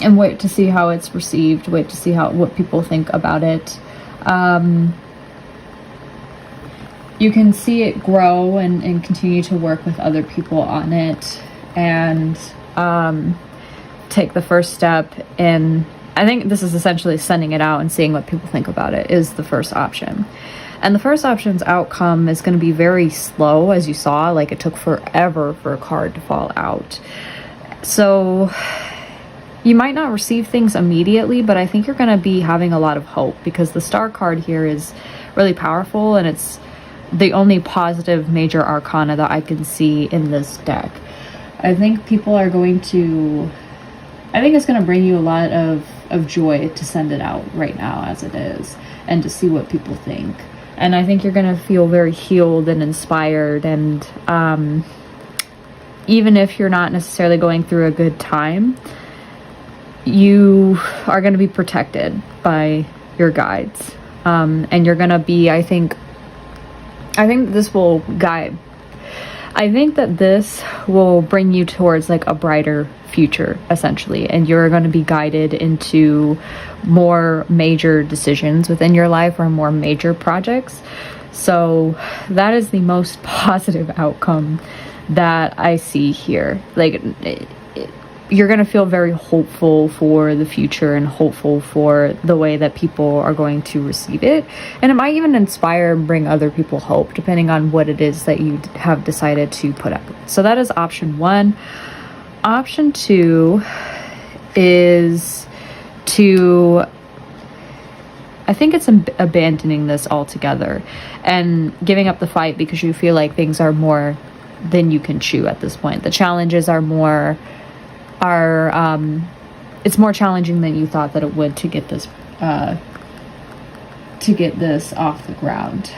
and wait to see how it's received, wait to see what people think about it. You can see it grow and continue to work with other people on it and take the first step in... I think this is essentially sending it out and seeing what people think about it is the first option. And the first option's outcome is going to be very slow, as you saw. Like, it took forever for a card to fall out. So you might not receive things immediately, but I think you're going to be having a lot of hope, because the Star card here is really powerful, and it's the only positive major arcana that I can see in this deck. I think people are going to... I think it's going to bring you a lot of joy to send it out right now as it is, and to see what people think. And I think you're going to feel very healed and inspired, and even if you're not necessarily going through a good time, you are going to be protected by your guides. And you're going to be, I think this will guide. I think that this will bring you towards like a brighter future, essentially, and you're going to be guided into more major decisions within your life, or more major projects. So that is the most positive outcome that I see here. Like, you're going to feel very hopeful for the future and hopeful for the way that people are going to receive it. And it might even inspire and bring other people hope, depending on what it is that you have decided to put up. So that is option one. Option two is to... I think it's abandoning this altogether and giving up the fight, because you feel like things are more than you can chew at this point. The challenges are more... it's more challenging than you thought that it would to get this off the ground.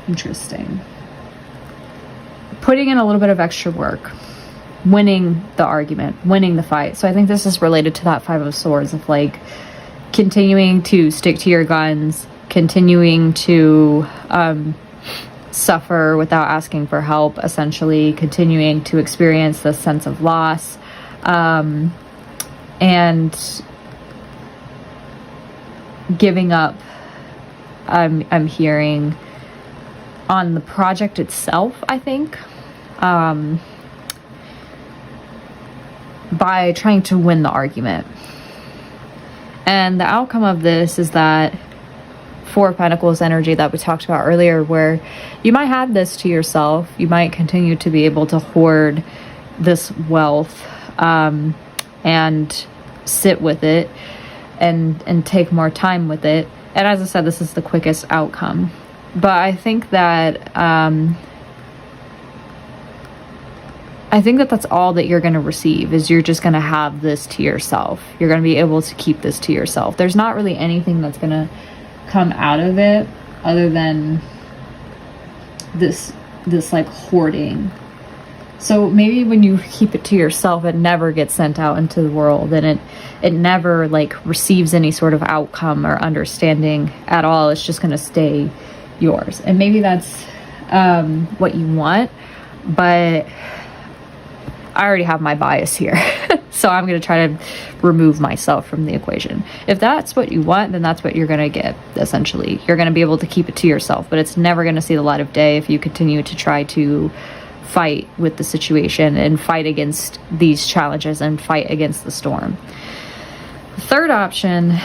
Interesting. Putting in a little bit of extra work, winning the argument, winning the fight. So I think this is related to that Five of Swords, of like continuing to stick to your guns, continuing to suffer without asking for help, essentially continuing to experience this sense of loss. And giving up, I'm hearing, on the project itself, I think, by trying to win the argument. And the outcome of this is that Four of Pentacles energy that we talked about earlier, where you might have this to yourself, you might continue to be able to hoard this wealth, and sit with it and take more time with it. And as I said, this is the quickest outcome. But I think that that's all that you're going to receive, is you're just going to have this to yourself. You're going to be able to keep this to yourself. There's not really anything that's going to come out of it other than this like hoarding. So maybe when you keep it to yourself, it never gets sent out into the world, and it never like receives any sort of outcome or understanding at all. It's just going to stay yours. And maybe that's what you want, but I already have my bias here. So I'm going to try to remove myself from the equation. If that's what you want, then that's what you're going to get, essentially. You're going to be able to keep it to yourself, but it's never going to see the light of day if you continue to try to fight with the situation and fight against these challenges and fight against the storm. The third option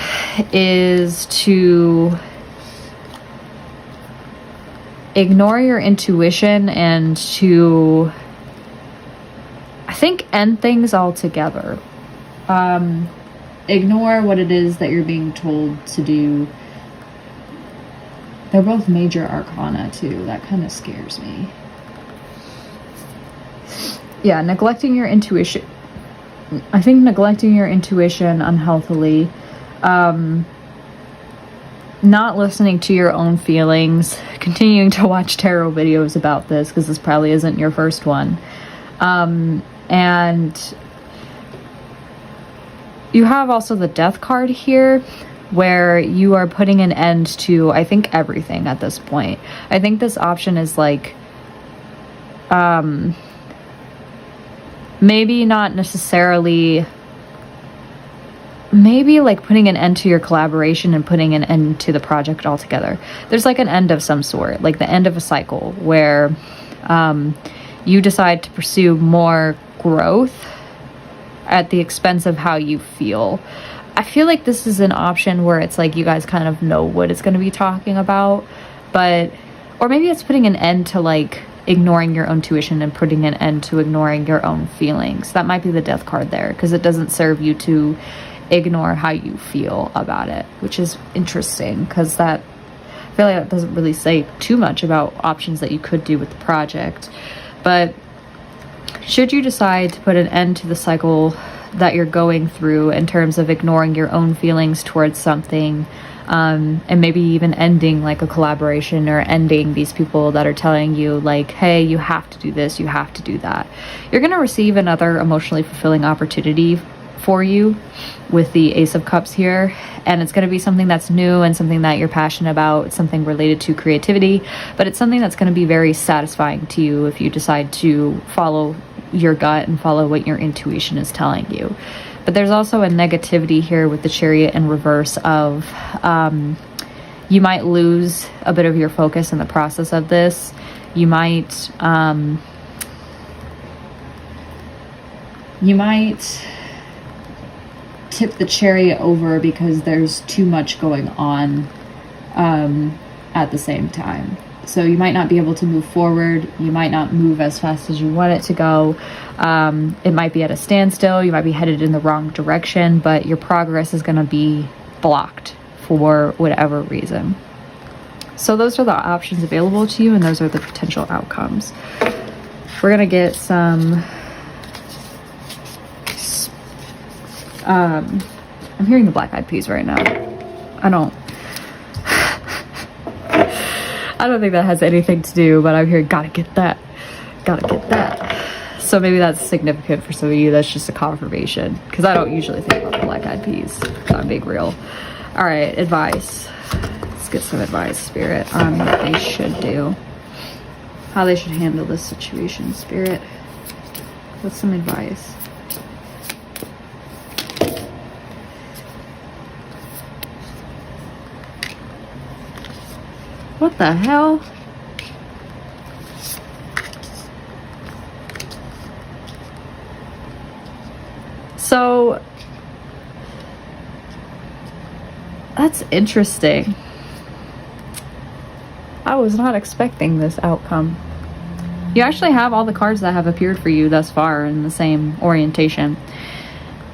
is to ignore your intuition and to, I think, end things altogether. Ignore what it is that you're being told to do. They're both major arcana too. That kind of scares me. Yeah, neglecting your intuition. I think neglecting your intuition unhealthily. Not listening to your own feelings. Continuing to watch tarot videos about this, because this probably isn't your first one. And you have also the Death card here, where you are putting an end to, I think, everything at this point. I think this option is like, maybe not necessarily, maybe like putting an end to your collaboration and putting an end to the project altogether. There's like an end of some sort, like the end of a cycle where you decide to pursue more growth at the expense of how you feel. I feel like this is an option where it's like you guys kind of know what it's going to be talking about, but, or maybe it's putting an end to like ignoring your own tuition and putting an end to ignoring your own feelings. That might be the Death card there, because it doesn't serve you to ignore how you feel about it, which is interesting, because that, I feel like that doesn't really say too much about options that you could do with the project. But should you decide to put an end to the cycle that you're going through in terms of ignoring your own feelings towards something, and maybe even ending like a collaboration, or ending these people that are telling you like, hey, you have to do this, you have to do that, you're going to receive another emotionally fulfilling opportunity for you with the Ace of Cups here, and it's going to be something that's new and something that you're passionate about. It's something related to creativity, but it's something that's going to be very satisfying to you if you decide to follow your gut and follow what your intuition is telling you. But there's also a negativity here with the Chariot in reverse of you might lose a bit of your focus in the process of this. You might tip the Chariot over because there's too much going on at the same time. So you might not be able to move forward. You might not move as fast as you want it to go. It might be at a standstill. You might be headed in the wrong direction, but your progress is going to be blocked for whatever reason. So those are the options available to you, and those are the potential outcomes. We're going to get some... I'm hearing the Black Eyed Peas right now. I don't think that has anything to do, but I'm hearing gotta get that. So maybe that's significant for some of you. That's just a confirmation, because I don't usually think about the Black Eyed Peas, if I'm being real. All right, advice. Let's get some advice, Spirit, on what they should do. How they should handle this situation, Spirit. What's some advice? What the hell? So that's interesting. I was not expecting this outcome. You actually have all the cards that have appeared for you thus far in the same orientation.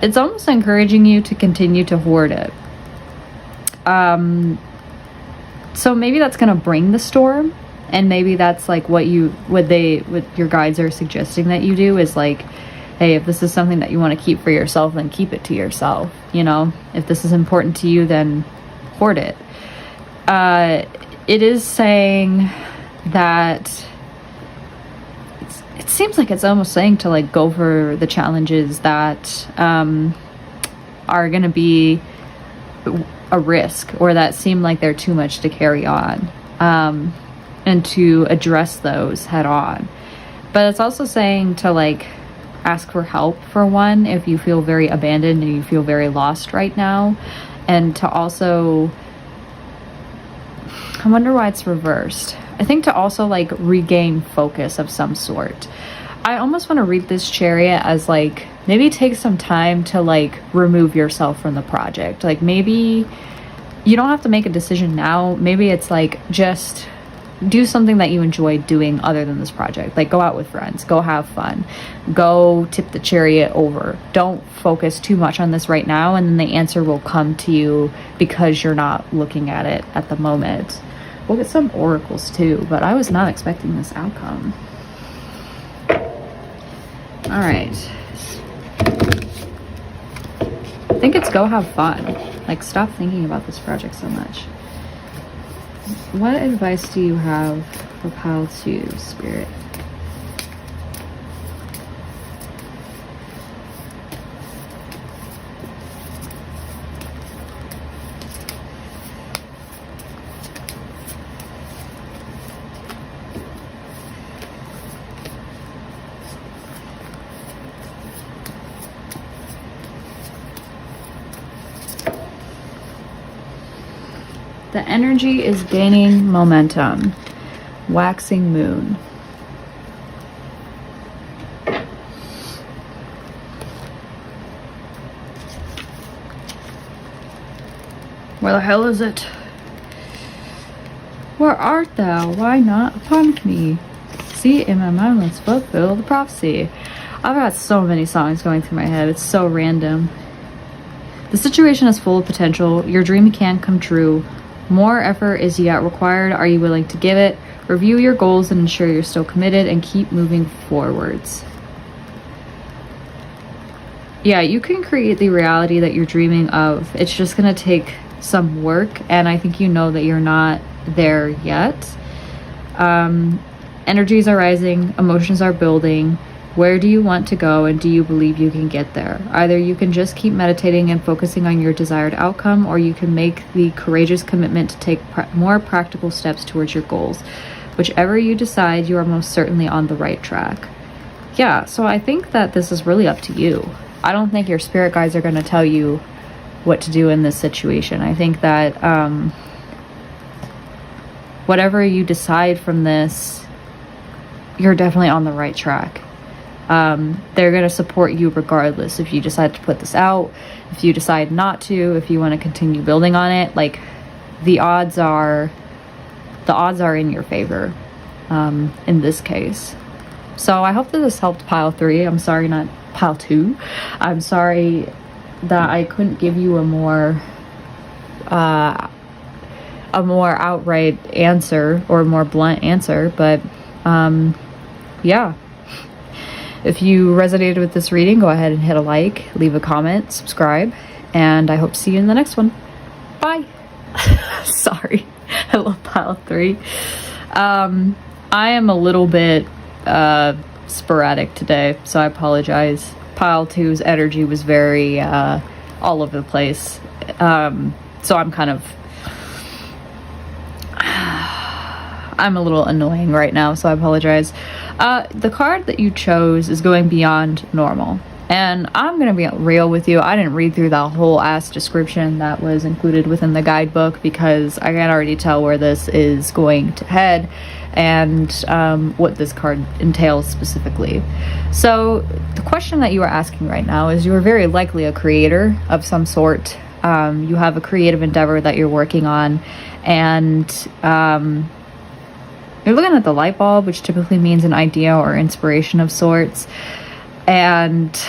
It's almost encouraging you to continue to hoard it. So maybe that's going to bring the storm, and maybe that's like what your guides are suggesting that you do is like, hey, if this is something that you want to keep for yourself, then keep it to yourself. You know, if this is important to you, then hoard it. It is saying that it seems like it's almost saying to like go for the challenges that are going to be a risk, or that seem like they're too much to carry on, and to address those head on. But it's also saying to like ask for help, for one, if you feel very abandoned and you feel very lost right now, and to also, I wonder why it's reversed. I think to also like regain focus of some sort. I almost want to read this Chariot as like, maybe take some time to like remove yourself from the project. Like maybe you don't have to make a decision now. Maybe it's like just do something that you enjoy doing other than this project. Like go out with friends, go have fun, go tip the Chariot over. Don't focus too much on this right now, and then the answer will come to you because you're not looking at it at the moment. We'll get some oracles too, but I was not expecting this outcome. All right. I think it's go have fun. Like, stop thinking about this project so much. What advice do you have for Pile 2, Spirit? The energy is gaining momentum. Waxing moon. Where the hell is it? Where art thou? Why not upon me? See, in my mind, let's fulfill the prophecy. I've got so many songs going through my head. It's so random. The situation is full of potential. Your dream can come true. More effort is yet required. Are you willing to give it? Review your goals and ensure you're still committed and keep moving forwards. Yeah, you can create the reality that you're dreaming of. It's just going to take some work, and I think you know that you're not there yet. Energies are rising, emotions are building. Where do you want to go, and do you believe you can get there? Either you can just keep meditating and focusing on your desired outcome, or you can make the courageous commitment to take more practical steps towards your goals. Whichever you decide, you are most certainly on the right track. Yeah, so I think that this is really up to you. I don't think your spirit guides are going to tell you what to do in this situation. I think that whatever you decide from this, you're definitely on the right track. They're going to support you regardless. If you decide to put this out, if you decide not to, if you want to continue building on it, like, the odds are in your favor in this case. So I hope that this helped Pile 3. I'm sorry, not Pile 2. I'm sorry that I couldn't give you a more outright answer or a more blunt answer, but yeah. If you resonated with this reading, go ahead and hit a like, leave a comment, subscribe, and I hope to see you in the next one. Bye. Sorry, I love Pile 3. I am a little bit sporadic today, so I apologize. Pile 2's energy was very all over the place, so I'm kind of I'm a little annoying right now, so I apologize. The card that you chose is going beyond normal. And I'm going to be real with you. I didn't read through that whole ass description that was included within the guidebook because I can already tell where this is going to head and what this card entails specifically. So the question that you are asking right now is, you are very likely a creator of some sort. You have a creative endeavor that you're working on, and you're looking at the light bulb, which typically means an idea or inspiration of sorts. And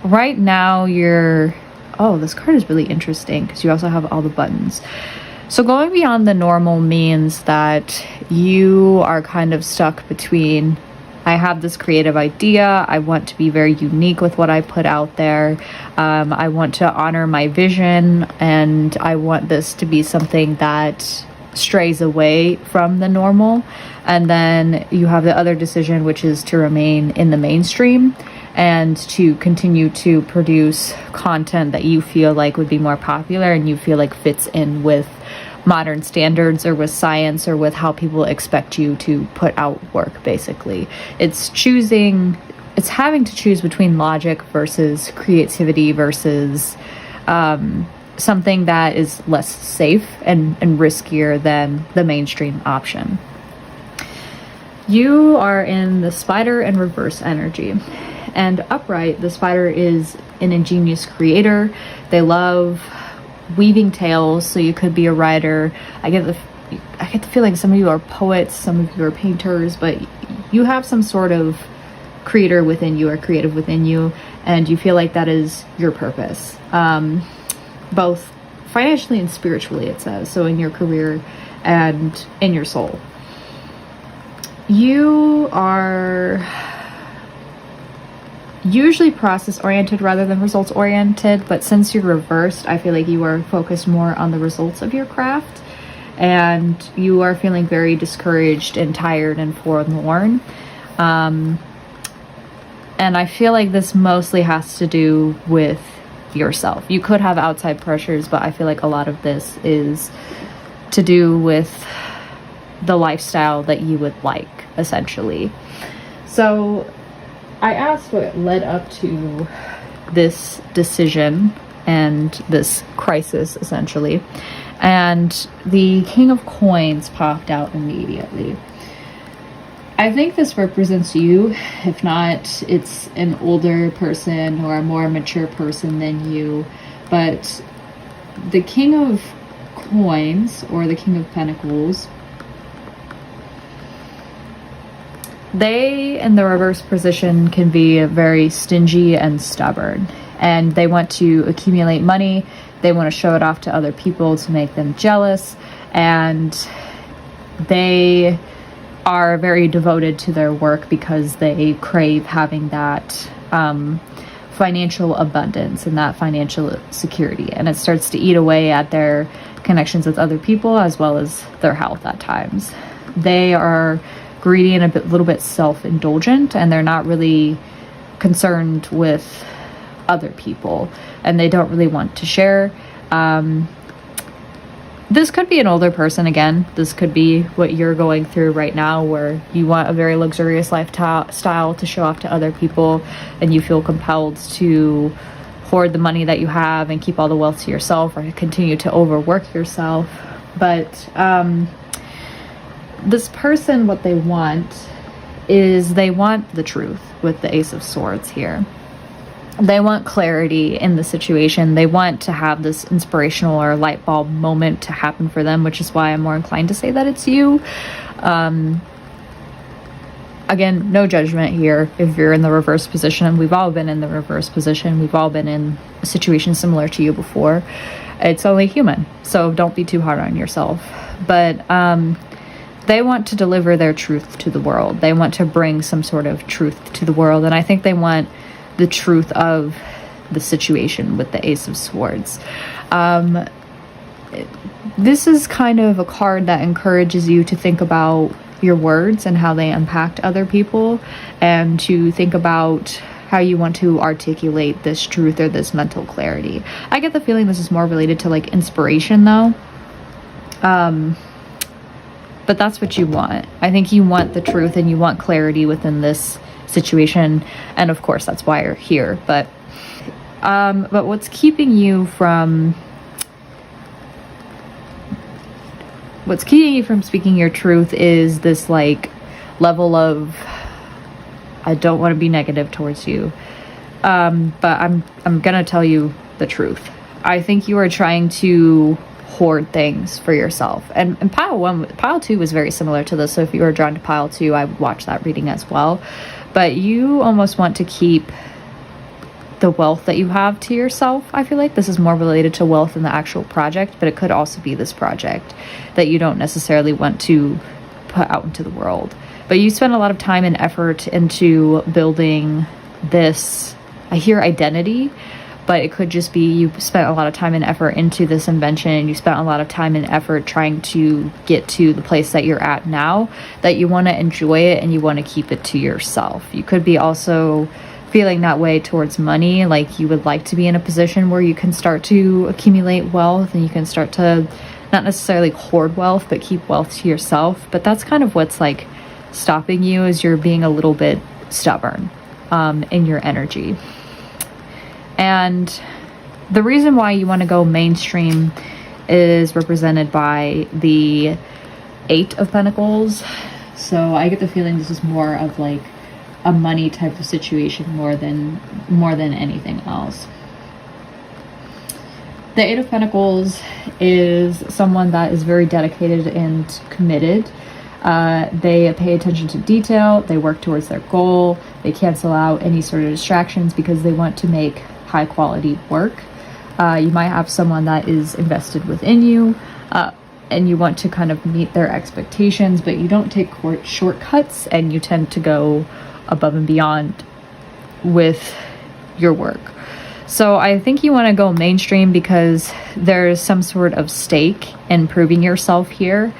right now this card is really interesting because you also have all the buttons. So going beyond the normal means that you are kind of stuck between, I have this creative idea, I want to be very unique with what I put out there, I want to honor my vision, and I want this to be something that strays away from the normal. And then you have the other decision, which is to remain in the mainstream and to continue to produce content that you feel like would be more popular and you feel like fits in with modern standards or with science or with how people expect you to put out work. Basically, it's having to choose between logic versus creativity versus something that is less safe and riskier than the mainstream option. You are in the spider and reverse energy. And upright, the spider is an ingenious creator. They love weaving tales, so you could be a writer. I get the feeling some of you are poets, some of you are painters, but you have some sort of creator within you or creative within you, and you feel like that is your purpose. Both financially and spiritually, it says. So in your career and in your soul. You are usually process oriented rather than results oriented, but since you're reversed, I feel like you are focused more on the results of your craft, and you are feeling very discouraged and tired and forlorn. And I feel like this mostly has to do with yourself. You could have outside pressures, but I feel like a lot of this is to do with the lifestyle that you would like, essentially. So I asked what led up to this decision and this crisis, essentially, and the King of Coins popped out immediately. I think this represents you. If not, it's an older person or a more mature person than you. But the King of Coins, or the King of Pentacles, they, in the reverse position, can be very stingy and stubborn. And they want to accumulate money. They want to show it off to other people to make them jealous. And they are very devoted to their work because they crave having that financial abundance and that financial security. And it starts to eat away at their connections with other people as well as their health at times. They are greedy and little bit self-indulgent, and they're not really concerned with other people, and they don't really want to share. This could be an older person again. This could be what you're going through right now, where you want a very luxurious lifestyle to show off to other people, and you feel compelled to hoard the money that you have and keep all the wealth to yourself, or continue to overwork yourself. But this person, what they want is they want the truth with the Ace of Swords here. They want clarity in the situation. They want to have this inspirational or light bulb moment to happen for them, which is why I'm more inclined to say that it's you. Again, no judgment here if you're in the reverse position. We've all been in the reverse position. We've all been in a situation similar to you before. It's only human, so don't be too hard on yourself. But they want to deliver their truth to the world. They want to bring some sort of truth to the world, and I think they want the truth of the situation with the Ace of Swords. This is kind of a card that encourages you to think about your words and how they impact other people, and to think about how you want to articulate this truth or this mental clarity. I get the feeling this is more related to like inspiration though. But that's what you want. I think you want the truth and you want clarity within this situation, and of course that's why you're here. But what's keeping you from speaking your truth is this like level of, I don't want to be negative towards you, but I'm gonna tell you the truth. I think you are trying to hoard things for yourself, and pile 2 was very similar to this, so if you were drawn to pile 2, I would watch that reading as well. But you almost want to keep the wealth that you have to yourself. I feel like this is more related to wealth in the actual project, but it could also be this project that you don't necessarily want to put out into the world. But you spend a lot of time and effort into building this, I hear identity, but it could just be you spent a lot of time and effort into this invention, and you spent a lot of time and effort trying to get to the place that you're at now, that you want to enjoy it and you want to keep it to yourself. You could be also feeling that way towards money, like you would like to be in a position where you can start to accumulate wealth and you can start to not necessarily hoard wealth, but keep wealth to yourself. But that's kind of what's like stopping you, is you're being a little bit stubborn in your energy. And the reason why you want to go mainstream is represented by the 8 of Pentacles. So I get the feeling this is more of like a money type of situation more than anything else. The 8 of Pentacles is someone that is very dedicated and committed. They pay attention to detail. They work towards their goal. They cancel out any sort of distractions because they want to make high quality work. You might have someone that is invested within you, and you want to kind of meet their expectations, but you don't take shortcuts, and you tend to go above and beyond with your work. So I think you want to go mainstream because there's some sort of stake in proving yourself here.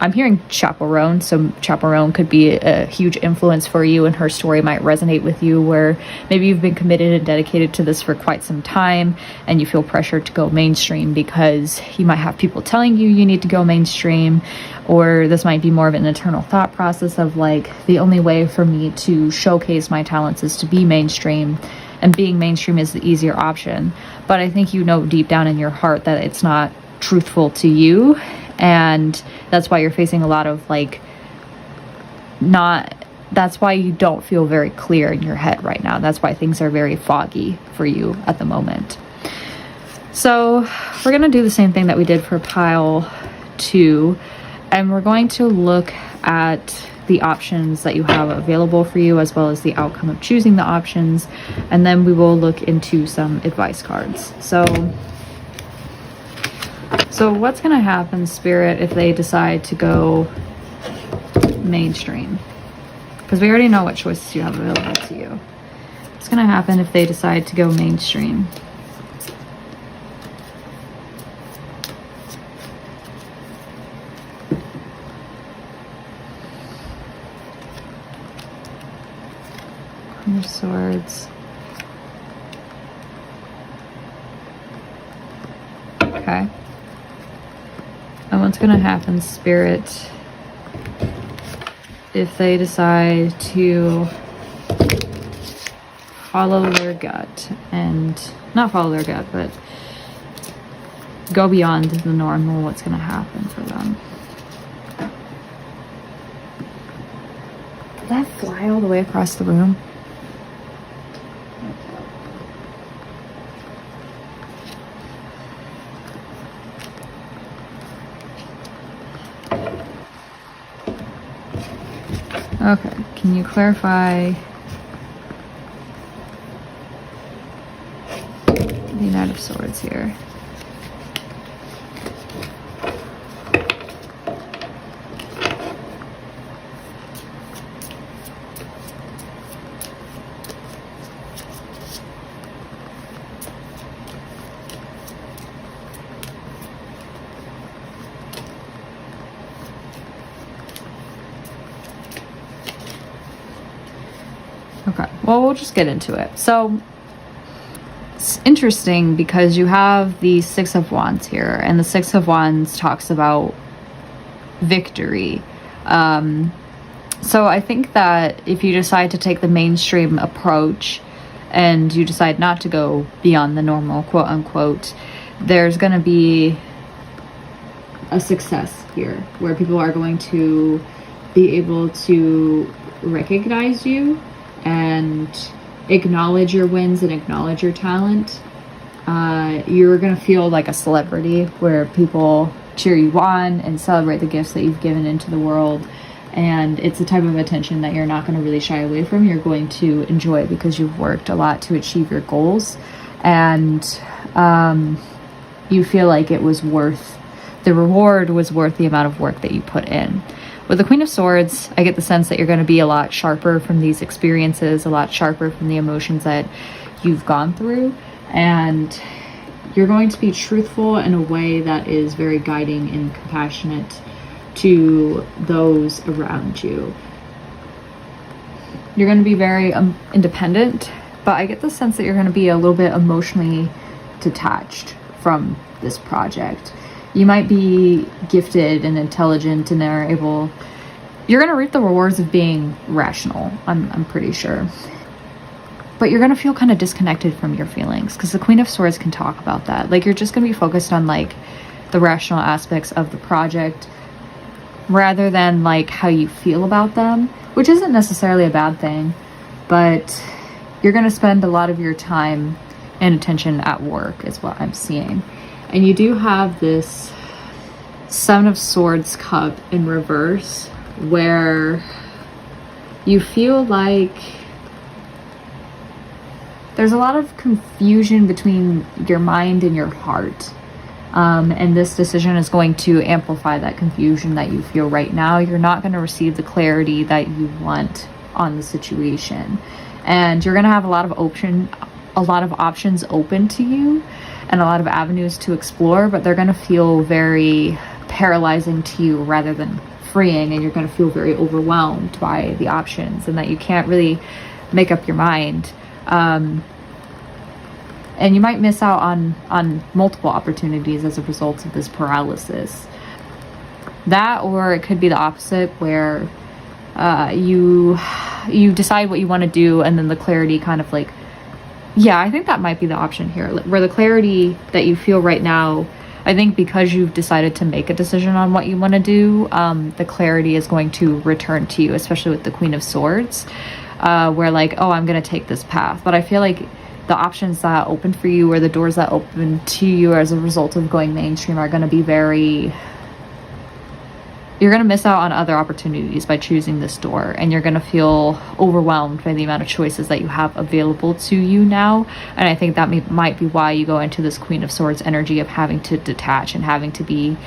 I'm hearing chaperone, so chaperone could be a huge influence for you, and her story might resonate with you, where maybe you've been committed and dedicated to this for quite some time and you feel pressured to go mainstream because you might have people telling you you need to go mainstream, or this might be more of an internal thought process of like, the only way for me to showcase my talents is to be mainstream, and being mainstream is the easier option. But I think you know deep down in your heart that it's not truthful to you, and that's why you're facing a lot of like, that's why you don't feel very clear in your head right now. That's why things are very foggy for you at the moment. So we're going to do the same thing that we did for pile 2, and we're going to look at the options that you have available for you, as well as the outcome of choosing the options, and then we will look into some advice cards. So what's going to happen, Spirit, if they decide to go mainstream? Because we already know what choices you have available to you. What's going to happen if they decide to go mainstream? Queen of Swords. Okay. And what's going to happen, Spirit, if they decide to follow their gut, and not follow their gut, but go beyond the normal? What's going to happen for them? Did that fly all the way across the room? Okay, can you clarify the Knight of Swords here? Okay, well, we'll just get into it. So it's interesting because you have the Six of Wands here, and the Six of Wands talks about victory. So I think that if you decide to take the mainstream approach and you decide not to go beyond the normal, quote unquote, there's going to be a success here where people are going to be able to recognize you and acknowledge your wins and acknowledge your talent. You're gonna feel like a celebrity where people cheer you on and celebrate the gifts that you've given into the world, and it's the type of attention that you're not going to really shy away from. You're going to enjoy it because you've worked a lot to achieve your goals, and you feel like it was worth, the reward was worth the amount of work that you put in. With the Queen of Swords, I get the sense that you're going to be a lot sharper from these experiences, a lot sharper from the emotions that you've gone through, and you're going to be truthful in a way that is very guiding and compassionate to those around you. You're going to be very independent, but I get the sense that you're going to be a little bit emotionally detached from this project. You might be gifted and intelligent and are able, you're going to reap the rewards of being rational, I'm pretty sure. But you're going to feel kind of disconnected from your feelings, because the Queen of Swords can talk about that. Like, you're just going to be focused on like the rational aspects of the project rather than like how you feel about them, which isn't necessarily a bad thing, but you're going to spend a lot of your time and attention at work is what I'm seeing. And you do have this Seven of Swords cup in reverse, where you feel like there's a lot of confusion between your mind and your heart. And this decision is going to amplify that confusion that you feel right now. You're not going to receive the clarity that you want on the situation, and you're going to have a lot of options open to you and a lot of avenues to explore, but they're going to feel very paralyzing to you rather than freeing, and you're going to feel very overwhelmed by the options and that you can't really make up your mind. And you might miss out on multiple opportunities as a result of this paralysis. That, or it could be the opposite, where you decide what you want to do, and then the clarity kind of like, yeah, I think that might be the option here, where the clarity that you feel right now, I think because you've decided to make a decision on what you want to do, the clarity is going to return to you, especially with the Queen of Swords, where like, oh, I'm going to take this path. But I feel like the options that open for you, or the doors that open to you as a result of going mainstream, are going to be you're going to miss out on other opportunities by choosing this door, and you're going to feel overwhelmed by the amount of choices that you have available to you now. And I think that might be why you go into this Queen of Swords energy of having to detach and having to be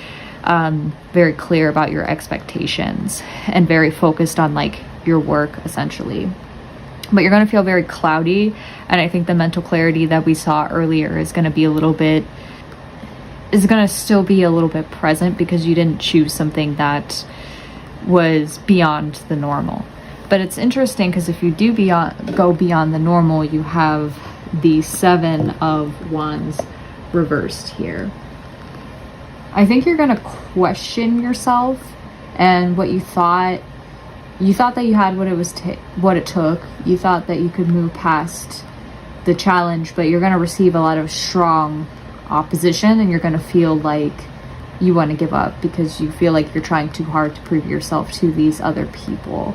very clear about your expectations and very focused on like your work essentially. But you're going to feel very cloudy, and I think the mental clarity that we saw earlier is going to still be a little bit present, because you didn't choose something that was beyond the normal. But it's interesting because if you do go beyond the normal, you have the Seven of Wands reversed here. I think you're going to question yourself and what you thought. You thought that you had what it took. You thought that you could move past the challenge, but you're going to receive a lot of strong opposition, and you're going to feel like you want to give up because you feel like you're trying too hard to prove yourself to these other people.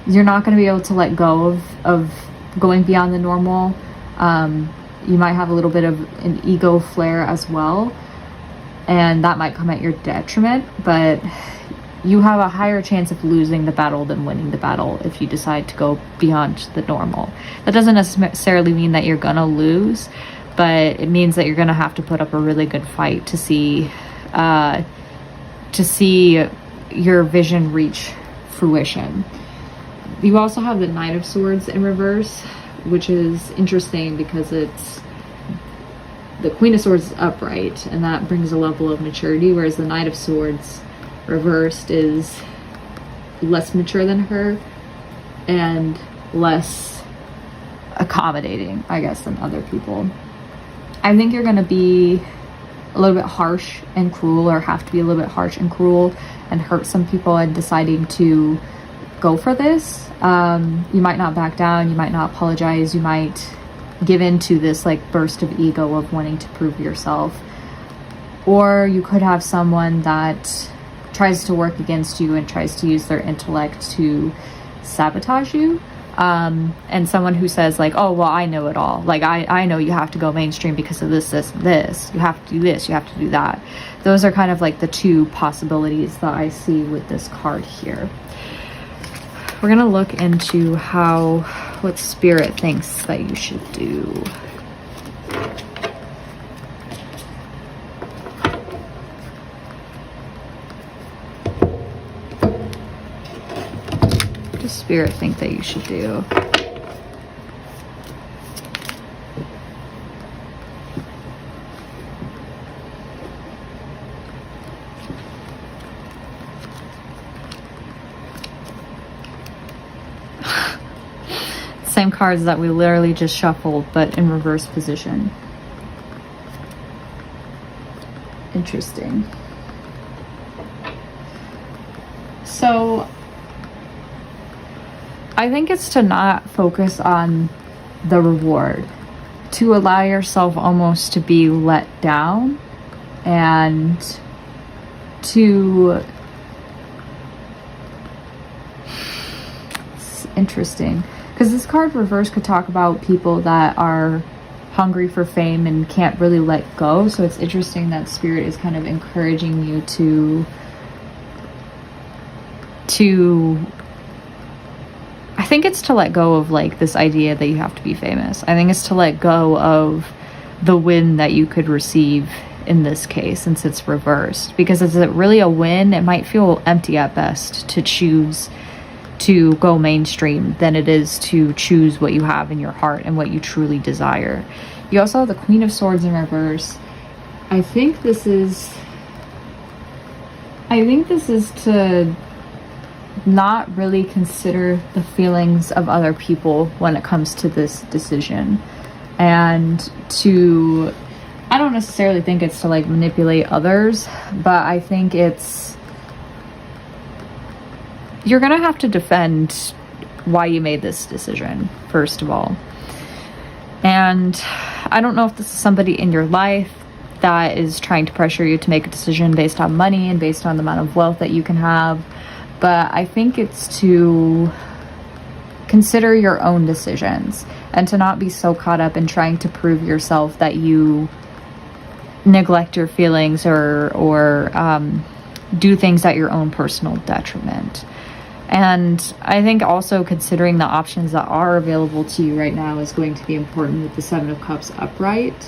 You're not going to be able to let go of going beyond the normal. You might have a little bit of an ego flare as well, and that might come at your detriment, but you have a higher chance of losing the battle than winning the battle if you decide to go beyond the normal. That doesn't necessarily mean that you're gonna lose, but it means that you're gonna have to put up a really good fight to see your vision reach fruition. You also have the Knight of Swords in reverse, which is interesting because it's the Queen of Swords is upright, and that brings a level of maturity, whereas the Knight of Swords reversed is less mature than her and less accommodating, I guess, than other people. I think you're going to be a little bit harsh and cruel, or have to be a little bit harsh and cruel and hurt some people in deciding to go for this. You might not back down, you might not apologize, you might give in to this like burst of ego of wanting to prove yourself. Or you could have someone that tries to work against you and tries to use their intellect to sabotage you. And someone who says like, oh, well, I know it all. Like, I know you have to go mainstream because of this. You have to do this, you have to do that. Those are kind of like the two possibilities that I see with this card here. We're going to look into what Spirit thinks that you should do. What does Spirit think that you should do? Same cards that we literally just shuffled, but in reverse position. Interesting. So I think it's to not focus on the reward, to allow yourself almost to be let down, and to, it's interesting. Because this card reverse could talk about people that are hungry for fame and can't really let go. So it's interesting that Spirit is kind of encouraging you to I think it's to let go of like this idea that you have to be famous. I think it's to let go of the win that you could receive in this case, since it's reversed. Because is it really a win? It might feel empty at best to choose to go mainstream than it is to choose what you have in your heart and what you truly desire. You also have the Queen of Swords in reverse. I think this is to not really consider the feelings of other people when it comes to this decision, and to, I don't necessarily think it's to like manipulate others, but I think it's, you're gonna have to defend why you made this decision, first of all. And I don't know if this is somebody in your life that is trying to pressure you to make a decision based on money and based on the amount of wealth that you can have, but I think it's to consider your own decisions and to not be so caught up in trying to prove yourself that you neglect your feelings or do things at your own personal detriment. And I think also considering the options that are available to you right now is going to be important with the Seven of Cups upright,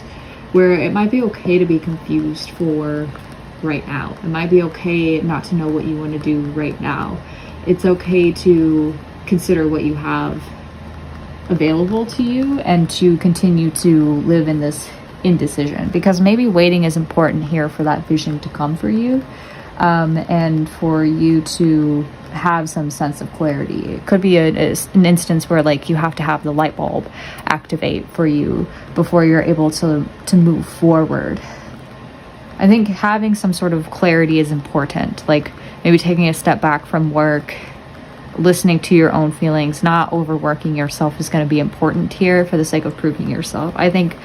where it might be okay to be confused for right now. It might be okay not to know what you want to do right now. It's okay to consider what you have available to you and to continue to live in this indecision, because maybe waiting is important here for that vision to come for you, and for you to have some sense of clarity. It could be an instance where like you have to have the light bulb activate for you before you're able to move forward. I think having some sort of clarity is important, like maybe taking a step back from work, listening to your own feelings, not overworking yourself is going to be important here for the sake of proving yourself. I think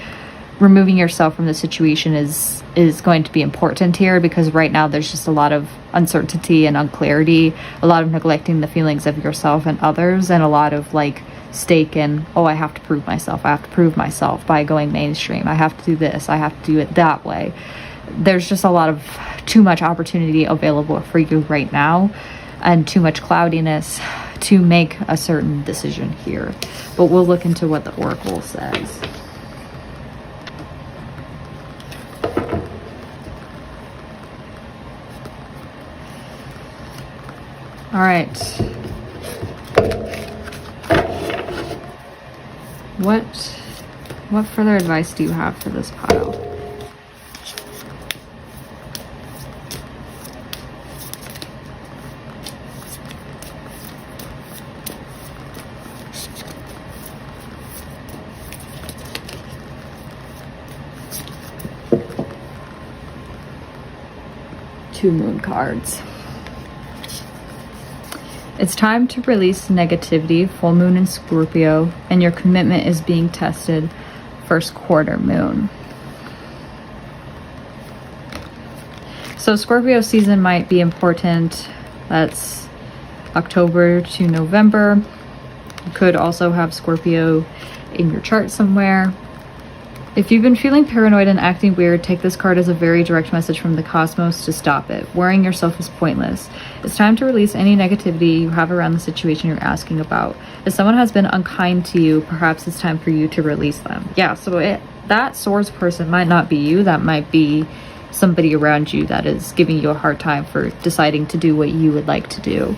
removing yourself from the situation is going to be important here, because right now there's just a lot of uncertainty and unclarity, a lot of neglecting the feelings of yourself and others, and a lot of like stake in, oh, I have to prove myself by going mainstream, I have to do this, I have to do it that way. There's just a lot of too much opportunity available for you right now, and too much cloudiness to make a certain decision here. But we'll look into what the Oracle says. All right. What further advice do you have for this pile? Two moon cards. It's time to release negativity, full moon in Scorpio, and your commitment is being tested, first quarter moon. So Scorpio season might be important. That's October to November. You could also have Scorpio in your chart somewhere. If you've been feeling paranoid and acting weird, take this card as a very direct message from the cosmos to stop it. Worrying yourself is pointless. It's time to release any negativity you have around the situation you're asking about. If someone has been unkind to you, perhaps it's time for you to release them. Yeah, so that swords person might not be you. That might be somebody around you that is giving you a hard time for deciding to do what you would like to do.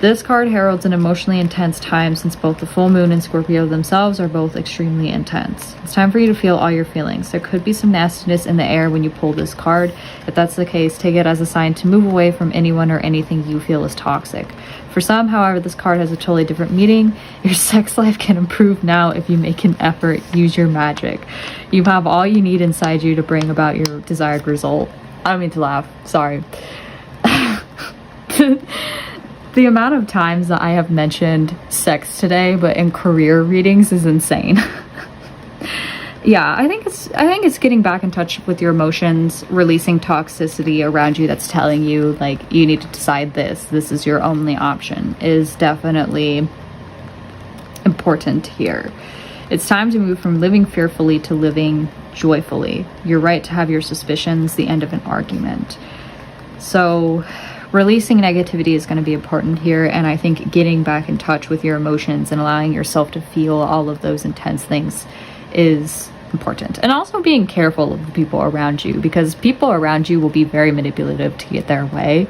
This card heralds an emotionally intense time, since both the full moon and Scorpio themselves are both extremely intense. It's time for you to feel all your feelings. There could be some nastiness in the air when you pull this card. If that's the case, take it as a sign to move away from anyone or anything you feel is toxic. For some, however, this card has a totally different meaning. Your sex life can improve now if you make an effort. Use your magic. You have all you need inside you to bring about your desired result. I don't mean to laugh. Sorry. The amount of times that I have mentioned sex today, but in career readings, is insane. Yeah, I think it's getting back in touch with your emotions, releasing toxicity around you that's telling you like you need to decide this is your only option, is definitely important here. It's time to move from living fearfully to living joyfully. You're right to have your suspicions, the end of an argument. So releasing negativity is going to be important here, and I think getting back in touch with your emotions and allowing yourself to feel all of those intense things is important. And also being careful of the people around you, because people around you will be very manipulative to get their way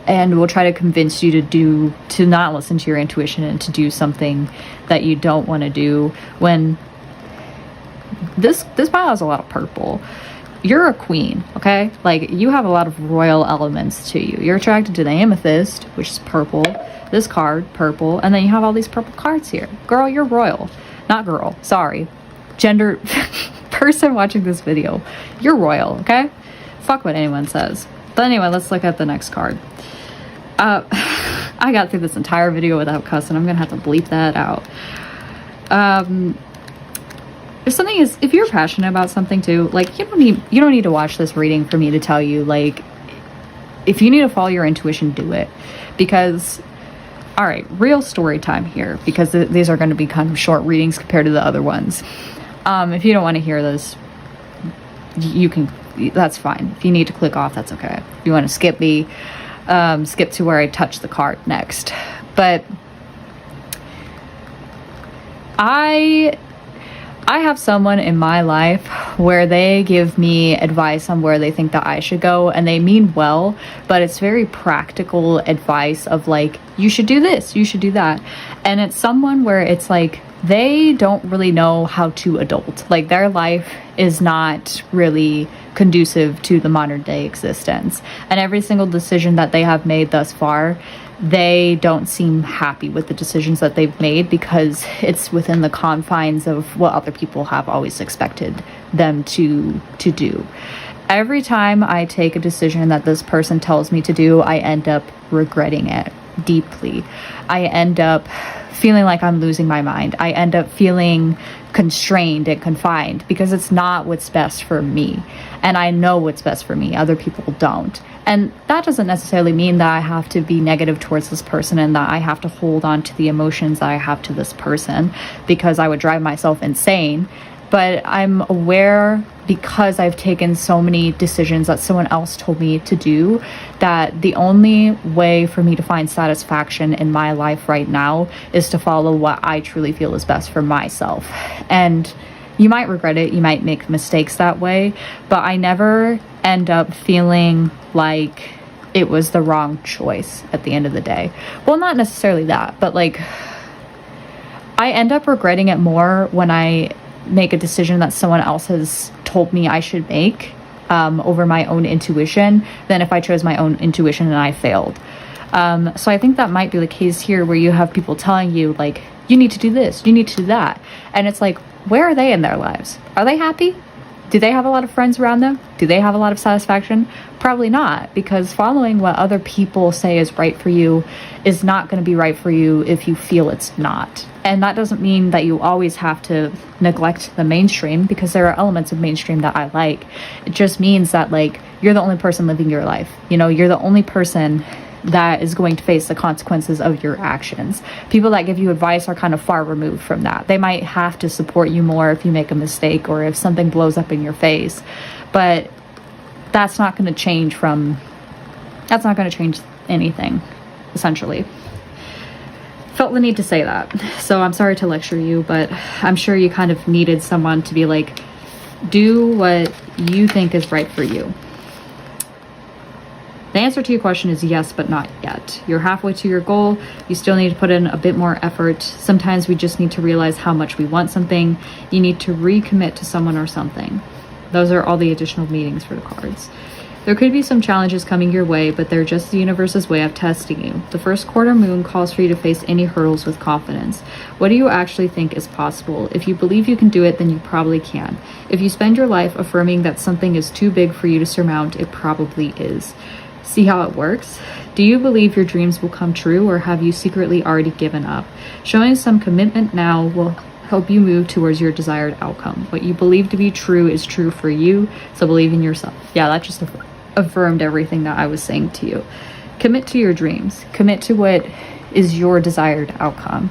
and will try to convince you to not listen to your intuition and to do something that you don't want to do. When this pile has a lot of purple. You're a queen, okay? Like, you have a lot of royal elements to you. You're attracted to the amethyst, which is purple, this card, purple, and then you have all these purple cards here. Girl, you're royal. Not girl, sorry. Gender person watching this video. You're royal, okay? Fuck what anyone says. But anyway, let's look at the next card. I got through this entire video without cussing. I'm gonna have to bleep that out. If something is, if you're passionate about something too, like, you don't need to watch this reading for me to tell you, like, if you need to follow your intuition, do it. Because, all right, real story time here, because these are going to be kind of short readings compared to the other ones. If you don't want to hear this, you can, that's fine. If you need to click off, that's okay. If you want to skip me, skip to where I touch the card next. But I have someone in my life where they give me advice on where they think that I should go, and they mean well, but it's very practical advice of like, you should do this, you should do that. And it's someone where it's like, they don't really know how to adult. Like, their life is not really conducive to the modern day existence. And every single decision that they have made thus far, they don't seem happy with the decisions that they've made, because it's within the confines of what other people have always expected them to do. Every time I take a decision that this person tells me to do, I end up regretting it deeply. I end up feeling like I'm losing my mind. I end up feeling constrained and confined, because it's not what's best for me. And I know what's best for me. Other people don't. And that doesn't necessarily mean that I have to be negative towards this person and that I have to hold on to the emotions that I have to this person, because I would drive myself insane. But I'm aware, because I've taken so many decisions that someone else told me to do, that the only way for me to find satisfaction in my life right now is to follow what I truly feel is best for myself. And you might regret it, you might make mistakes that way, but I never end up feeling like it was the wrong choice at the end of the day. Well, not necessarily that, but like, I end up regretting it more when I make a decision that someone else has told me I should make over my own intuition than if I chose my own intuition and I failed. So I think that might be the case here, where you have people telling you, like, you need to do this, you need to do that. And it's like, where are they in their lives? Are they happy? Do they have a lot of friends around them? Do they have a lot of satisfaction? Probably not, because following what other people say is right for you is not going to be right for you if you feel it's not. And that doesn't mean that you always have to neglect the mainstream, because there are elements of mainstream that I like. It just means that, like, you're the only person living your life. You know, you're the only person that is going to face the consequences of your actions. People that give you advice are kind of far removed from that. They might have to support you more if you make a mistake or if something blows up in your face, but that's not going to change anything, essentially. Felt the need to say that. So I'm sorry to lecture you, but I'm sure you kind of needed someone to be like, do what you think is right for you. The answer to your question is yes, but not yet. You're halfway to your goal. You still need to put in a bit more effort. Sometimes we just need to realize how much we want something. You need to recommit to someone or something. Those are all the additional meanings for the cards. There could be some challenges coming your way, but they're just the universe's way of testing you. The first quarter moon calls for you to face any hurdles with confidence. What do you actually think is possible? If you believe you can do it, then you probably can. If you spend your life affirming that something is too big for you to surmount, it probably is. See how it works? Do you believe your dreams will come true, or have you secretly already given up? Showing some commitment now will help you move towards your desired outcome. What you believe to be true is true for you, so believe in yourself. Yeah, that just affirmed everything that I was saying to you. Commit to your dreams. Commit to what is your desired outcome,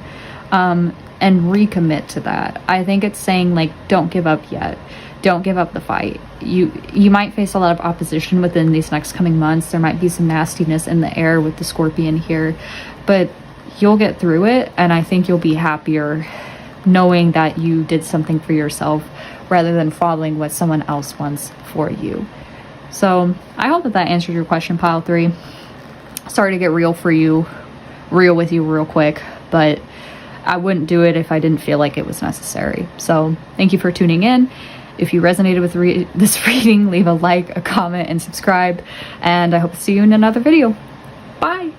and recommit to that. I think it's saying, like, don't give up yet. Don't give up the fight. You might face a lot of opposition within these next coming months. There might be some nastiness in the air with the Scorpion here, but you'll get through it, and I think you'll be happier knowing that you did something for yourself rather than following what someone else wants for you. So I hope that that answered your question, pile 3. Sorry to get real with you real quick, but I wouldn't do it if I didn't feel like it was necessary. So thank you for tuning in. If you resonated with this reading, leave a like, a comment, and subscribe. And I hope to see you in another video. Bye!